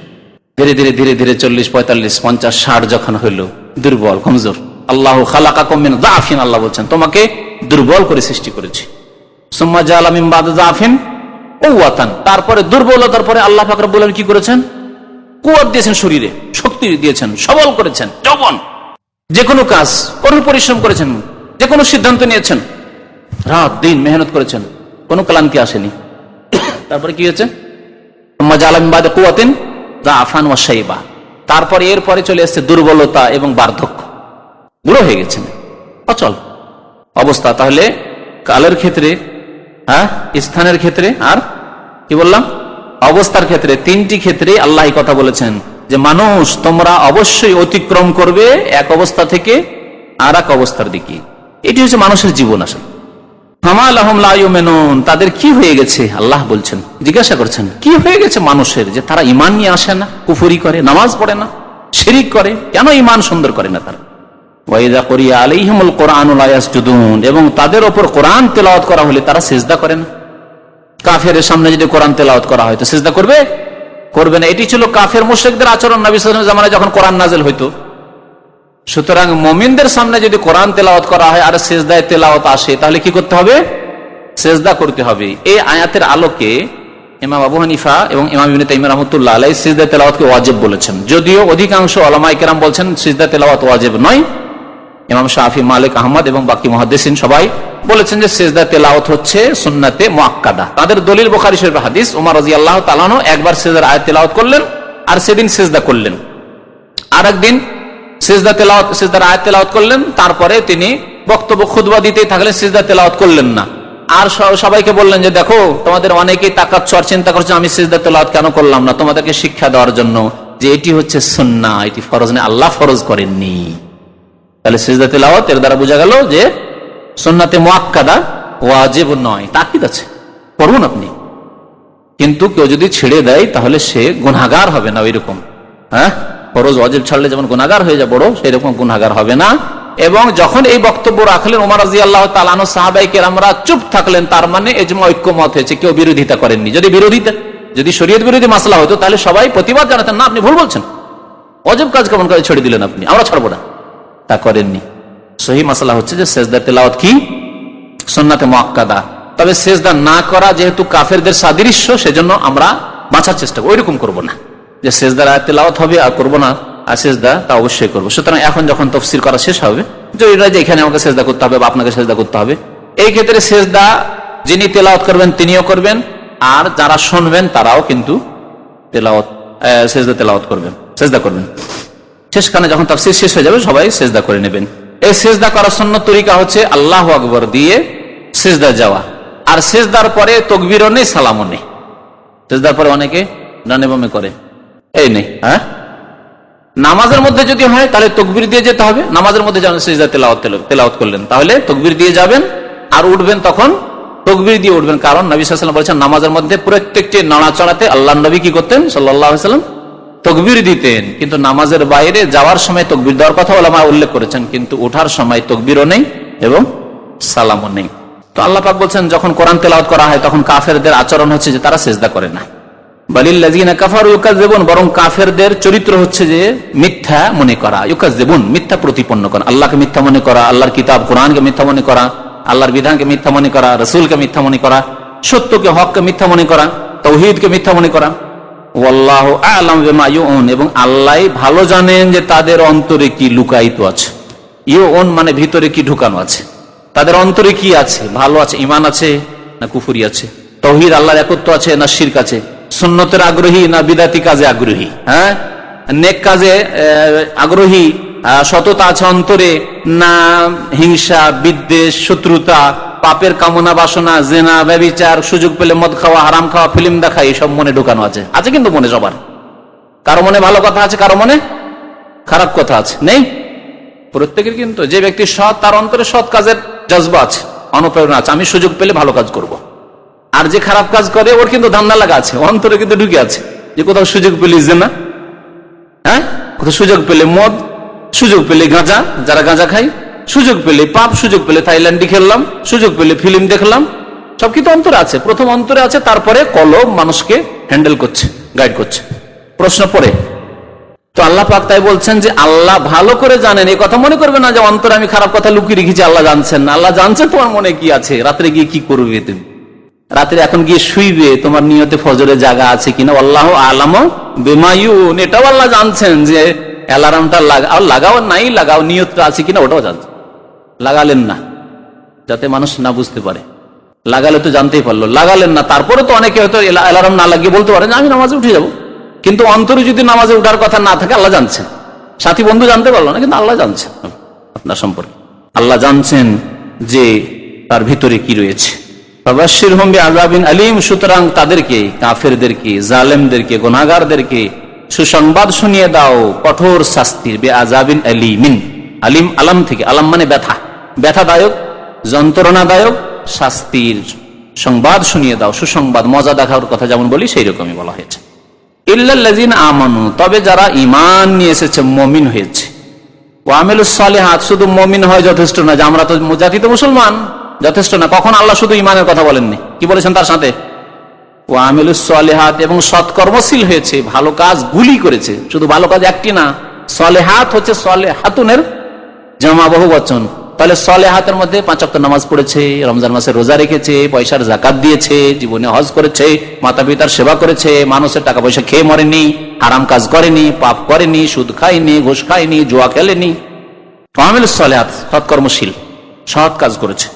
ধীরে ধীরে ধীরে ধীরে 40, 45, 50, 60 যখন হইল দুর্বল, কমজোর। আল্লাহ খালাকাকুম মিন যাফিন, আল্লাহ বলছেন তোমাকে দুর্বল করে সৃষ্টি করেছি। সুম্মা জাআলা মিন বাদি যাফিন কুওয়াতান, তারপরে দুর্বলতার পরে আল্লাহ পাক রব্বুল আলামিন কি করেছেন? কুওয়াত দিয়েছেন, শরীরে শক্তি দিয়েছেন, সবল করেছেন, যৌবন। যে কোনো কাজ কঠোর পরিশ্রম করেছেন, যে কোনো সিদ্ধান্ত নিয়েছেন, রাত দিন মেহনত করেছেন, কোনো ক্লান্তি আসেনি। তারপরে কি হয়েছে? সুম্মা জাআলা মিন বাদি কুওয়াতিন যাফান ওয়া শাইবা, তারপরে এরপরে চলে এসেছে দুর্বলতা এবং বার্ধক্য, বুড়ো হয়ে গেছেন, অচল অবস্থা। তাহলে কালের ক্ষেত্রে, স্থানের ক্ষেত্রে, আর কি বললাম, অবস্থার ক্ষেত্রে, তিনটি ক্ষেত্রে আল্লাহ কথা বলেছেন যে মানুষ তোমরা অবশ্যই অতিক্রম করবে এক অবস্থা থেকে আর এক অবস্থার দিকে। এটি হচ্ছে মানুষের জীবন। আসলে ফামা লাহুম লা ইউমিনুন, তাদের কি হয়ে গেছে? আল্লাহ বলছেন, জিজ্ঞাসা করছেন কি হয়ে গেছে মানুষের, যে তারা ঈমান নিয়ে আসে না, কুফরি করে, নামাজ পড়ে না, শিরিক করে, কেন ঈমান সুন্দর করে না তারা? ওয়াইদা করিয়া আলাইহিমুল কুরআনু লা ইয়াসজুদুন, এবং তাদের উপর কোরআন তেলাওয়াত করা হলে তারা সিজদা করে না। কাফেরের সামনে যদি কোরআন তেলাওয়াত করা হয় তো সিজদা করবে? করবে না। এটি ছিল কাফের মুশরিকদের আচরণ নবী সাল্লাল্লাহু আলাইহি জামানায় যখন কোরআন নাযিল হইতো। সুতরাং মুমিনদের সামনে যদি কোরআন তেলাওয়াত করা হয় আর সিজদায় তেলাওয়াত আসে, তাহলে কি করতে হবে? সিজদা করতে হবে। এই আয়াতের আলোকে ইমাম আবু হানিফা এবং ইমাম ইবনে তাইমিয়া রাহমাতুল্লাহ আলাইহি সিজদা তেলাওয়াতকে ওয়াজিব বলেছেন, যদিও অধিকাংশ উলামায়ে কেরাম বলছেন সিজদা তেলাওয়াত ওয়াজিব নয়। ইমাম শাফি, মালিক, আহমদ এবং বাকি মুহাদ্দিসিন সবাই বলেছেন যে সিজদা তেলাওয়াত হচ্ছে সুন্নাতে মুআক্কাদা। তাদের দলিল বুখারী শরীফের হাদিস, ওমর রাদিয়াল্লাহু তাআলা আনহু একবার সিজদার আয়াত তেলাওয়াত করলেন আর সেদিন সিজদা করলেন, আরেকদিন সিজদার আয়াত তেলাওয়াত করলেন, তারপরে তিনি বক্তব্য খুতবা দিতেই থাকলেন, সিজদা তেলাওয়াত করলেন না। আর সবাইকে বললেন যে দেখো তোমাদের অনেকেই তাকাচ্ছ আর চিন্তা করছো আমি সিজদা তেলাওয়াত কেন করলাম না, তোমাদেরকে শিক্ষা দেওয়ার জন্য যে এটি হচ্ছে সুন্নাহ, এটি ফরজ না, আল্লাহ ফরজ করেননি। তাহলে সিজদা তেলাওয়াত এর দ্বারা বোঝা গেল যে সুন্নাতে মুআক্কাদা, ওয়াজিব নয়, তাকিদ আছে, করুন আপনি। কিন্তু কেউ যদি ছেড়ে দেয় তাহলে সে গুনাহগার হবে না, ওইরকম। ফরজ ওয়াজিব ছাড়লে যেমন গুনাহগার হয়ে যায় বড়, সেই রকম গুনাহগার হবে না। এবং যখন এই বক্তব্য রাখলেন ওমর রাদিয়াল্লাহু তাআলা আনহু, সাহাবায়ে কেরামরা চুপ থাকলেন, তার মানে ইজমা, ঐক্যমত হয়েছে, কেউ বিরোধিতা করেননি। যদি শরীয়ত বিরোধী মাসলা হতো তাহলে সবাই প্রতিবাদ জানাতেন, না আপনি ভুল বলছেন, ওয়াজিব কাজ কেমন করে ছেড়ে দিলেন আপনি, আমরা ছাড়বো না। তা করেননি। সহি মাসলা হচ্ছে যে সিজদা তেলাওয়াত কি সুন্নাতে মুআক্কাদা। তবে সিজদা না করা যেহেতু কাফেরদের সাদৃশ্য, সেজন্য আমরা বাঁচার চেষ্টা করব, ওইরকম করবো না যে সিজদার আয়াত তেলাওয়াত হবে আর করবো না, আর সিজদা তা অবশ্যই করবো। সুতরাং এখন যখন তাফসীর করা শেষ হবে, জরুরি নয় যে এখানে আমাকে সিজদা করতে হবে বা আপনাকে সিজদা করতে হবে। এই ক্ষেত্রে সিজদা যিনি তেলাওয়াত করবেন তিনিও করবেন, আর যারা শুনবেন তারাও কিন্তু সিজদা তেলাওয়াত করবেন, সিজদা করবেন। শেষখানে যখন তাফসীর শেষ হয়ে যাবে সবাই সিজদা করে নেবেন। এই সিজদা করার সুন্নত তরিকা হচ্ছে আল্লাহু আকবার দিয়ে সিজদা যাওয়া, আর সিজদার পরে তাকবীরও নেই, সালামও নেই। সিজদার পরে অনেকে ডানে বামে করে, এই নেই। নামাজের মধ্যে যদি হয় তাহলে তাকবীর দিয়ে যেতে হবে। নামাজের মধ্যে যখন সিজদা তেলাওয়াত করলেন তাহলে তাকবীর দিয়ে যাবেন, আর উঠবেন তখন তাকবীর দিয়ে উঠবেন। কারণ নবী সাল্লাল্লাহু আলাইহি ওয়াসাল্লাম বলেছেন নামাজের মধ্যে প্রত্যেকটি নাড়াচাড়াতে আল্লাহর নবী কি করতেন সাল্লাল্লাহু আলাইহি ওয়াসাল্লাম? তাকবীর দিতেন। কিন্তু নামাজের বাইরে যাওয়ার সময় তাকবীর দেওয়ার কথা উলামা উল্লেখ করেছেন, কিন্তু ওঠার সময় তাকবীরও নেই এবং সালামও নেই। তো আল্লাহ পাক বলছেন যখন কোরআন তেলাওয়াত করা হয় তখন কাফেরদের আচরণ হচ্ছে যে তারা সিজদা করে না। বালিল্লাযিনা কাফারু ইউকাযযিবুন, বরং কাফেরদের চরিত্র হচ্ছে যে মিথ্যা মনে করা, ইউকাযযিবুন মিথ্যা প্রতিপন্ন করা, আল্লাহকে মিথ্যা মনে করা, আল্লাহর কিতাব কোরআনকে মিথ্যা মনে করা, আল্লাহর বিধানকে মিথ্যা মনে করা, রাসূলকে মিথ্যা মনে করা, সত্যকে হককে মিথ্যা মনে করা, তাওহীদকে মিথ্যা মনে করা। ওয়াল্লাহু আ'লামু বিমা ইউউন, এবং আল্লাহই ভালো জানেন যে তাদের অন্তরে কি লুকায়িত আছে। ইউউন মানে ভিতরে কি ঢুকানো আছে, তাদের অন্তরে কি আছে, ভালো আছে, ঈমান আছে না কুফরি আছে, তাওহীদ আল্লাহর একত্ব আছে না শিরক আছে, সুন্নতের আগ্রহী না বিদাতি কাজে আগ্রহী, নেক কাজে আগ্রহী, সততা আছে অন্তরে, না হিংসা, বিদ্বেষ, শত্রুতা, পাপের কামনা বাসনা, জেনা, ব্যভিচার, সুযোগ পেলে মদ খাওয়া, হারাম খাওয়া, ফিল্ম দেখা, এইসব মনে ঢুকানো আছে? আছে কিন্তু মনে সবার। কারো মনে ভালো কথা আছে, কারো মনে খারাপ কথা আছে, নেই? প্রত্যেকের কিন্তু। যে ব্যক্তি সৎ, তার অন্তরে সৎ কাজের জজবা আছে, অনুপ্রেরণা আছে, আমি সুযোগ পেলে ভালো কাজ করব। আর যে খারাপ কাজ করে ওর কিন্তু ধান্দা লাগা আছে, অন্তরে কিন্তু ঢুকে আছে যে কোথাও সুযোগ পেলে জেনা, হ্যাঁ, কোথাও সুযোগ পেলে মদ, সুযোগ পেলে গাঁজা, যারা গাঁজা খায়, সুযোগ পেলে পাপ, সুযোগ পেলে থাইল্যান্ডি খেললাম, সুযোগ পেলে ফিল্ম দেখলাম, সব কিন্তু অন্তরে আছে। প্রথম অন্তরে আছে, তারপরে কলব মানুষকে হ্যান্ডেল করছে, গাইড করছে। প্রশ্ন পড়ে তো আল্লাহ পাক তাই বলছেন যে আল্লাহ ভালো করে জানেন। এই কথা মনে করবে না যে অন্তরে আমি খারাপ কথা লুকিয়ে রেখেছি, আল্লাহ জানছেন না। আল্লাহ জানছেন তোমার মনে কি আছে, রাত্রে গিয়ে কি করবে তুমি, রাত্রে এখন গিয়ে শুইবে, তোমার নিয়তে ফজরে জাগা আছে কিনা। আল্লাহ আলাম বেমায়ুন, এটাও আল্লাহ জানছেন যে অ্যালার্মটা লাগাও নাই লাগাও, নিয়তটা আছে কিনা ওটাও জানছেন। লাগালেন না যাতে মানুষ না বুঝতে পারে, লাগালে তো জানতেই পারলো, লাগালেন না। তারপরে তো অনেকে হয়তো অ্যালার্ম না লাগিয়ে বলতে পারে যে আমি নামাজে উঠে যাবো, কিন্তু অন্তরে যদি নামাজে উঠার কথা না থাকে আল্লাহ জানছেন। সাথী বন্ধু জানতে পারলো না, কিন্তু আল্লাহ জানছেন আপনার সম্পর্কে। আল্লাহ জানছেন যে তার ভিতরে কি রয়েছে। ফাবাশশিরহুম বিআযাবিন আলীম, সুতরাং তাদেরকে, কাফেরদেরকে, জালেমদেরকে, গুনাহগারদেরকে সুসংবাদ শুনিয়ে দাও কঠোর শাস্তির। বিআযাবিন আলীমিন, আলিম আলাম থেকে, আলাম মানে ব্যথা, ব্যথাদায়ক, যন্ত্রণাদায়ক শাস্তির সংবাদ শুনিয়ে দাও। সুসংবাদ, মজা দেখার কথা যেমন বলি সেই রকমই বলা হয়েছে। ইল্লাল্লাযিনা আমানু, তবে যারা ঈমান নিয়ে এসেছে, মুমিন হয়েছে। ওয়া আমিলুস সালিহাত, শুধু মুমিন হয় যথেষ্ট না, যে আমরা তো জাতিতে মুসলমান, যথেষ্ট না। কখন আল্লাহ শুধু ঈমানের কথা বলেননি, কি বলেছেন তার সাথে? ওয়া আমিলুস সালিহাত, এবং সৎকর্মশীল হয়েছে, ভালো কাজ গুলি করেছে। শুধু ভালো কাজ একটি না, সালেহাত হচ্ছে সালেহাতুনের জামা, বহু বচন। তাহলে সালেহাতের মধ্যে 5 ওয়াক্ত নামাজ পড়েছে, রমজান মাসে রোজা রেখেছে, পয়সার যাকাত দিয়েছে, জীবনে হজ করেছে, মাতা পিতার সেবা করেছে, মানুষের টাকা পয়সা খেয়ে মরেনি, হারাম কাজ করেনি, পাপ করেনি, সুদ খায়নি, ঘুষ খায়নি, জুয়া খেলেনি। আমিলুস সালেহাত, সৎকর্মশীল, সৎ কাজ করেছে।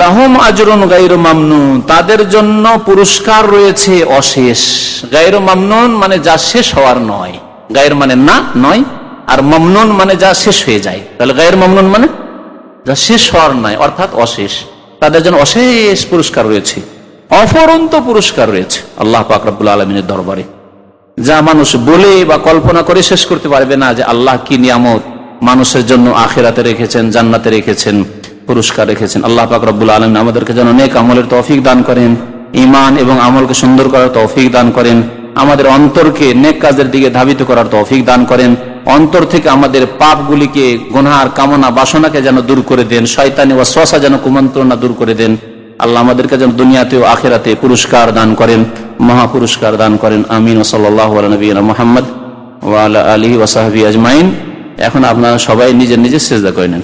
লাহুম আজরুন গায়রু মামনুন, তাদের জন্য পুরস্কার রয়েছে অশেষ। গায়রু মামনুন মানে যা শেষ হওয়ার নয়, গায়র মানে না, নয়, আর মামনুন মানে যা শেষ হয়ে যায়। তাহলে গায়র মামনুন মানে যা শেষ হওয়ার নয়, অর্থাৎ অশেষ। তাদের জন্য অশেষ পুরস্কার রয়েছে, অফুরন্ত পুরস্কার রয়েছে আল্লাহ পাক রব্বুল আলামিনের দরবারে, যা মানুষ বলে বা কল্পনা করে শেষ করতে পারবে না। যে আল্লাহ কি নিয়ামত মানুষের জন্য আখিরাতে রেখেছেন, জান্নাতে রেখেছেন, পুরস্কার রেখেছেন। আল্লাহ পাক রব্বুল আলামিন আমাদেরকে যেন নেক আমলের তৌফিক দান করেন, ঈমান এবং আমলকে সুন্দর করার তৌফিক দান করেন, আমাদের অন্তরকে নেক কাজের দিকে ধাবিত করার তৌফিক দান করেন, অন্তর থেকে আমাদের পাপগুলিকে, গুনার কামনা বাসনাকে যেন দূর করে দেন, শয়তানি ওয়াসওয়াসা যেন কুমন্ত্রণা দূর করে দেন। আল্লাহ আমাদেরকে যেন দুনিয়াতে ও আখিরাতে পুরস্কার দান করেন, মহা পুরস্কার দান করেন। আমিন। ওয়া সাল্লাল্লাহু আলা নবিয়িনা মুহাম্মদ ওয়া আলা আলিহি ওয়া সাহবিহি আজমাইন। এখন আপনারা সবাই নিজের নিজের সিজদা করে নেন।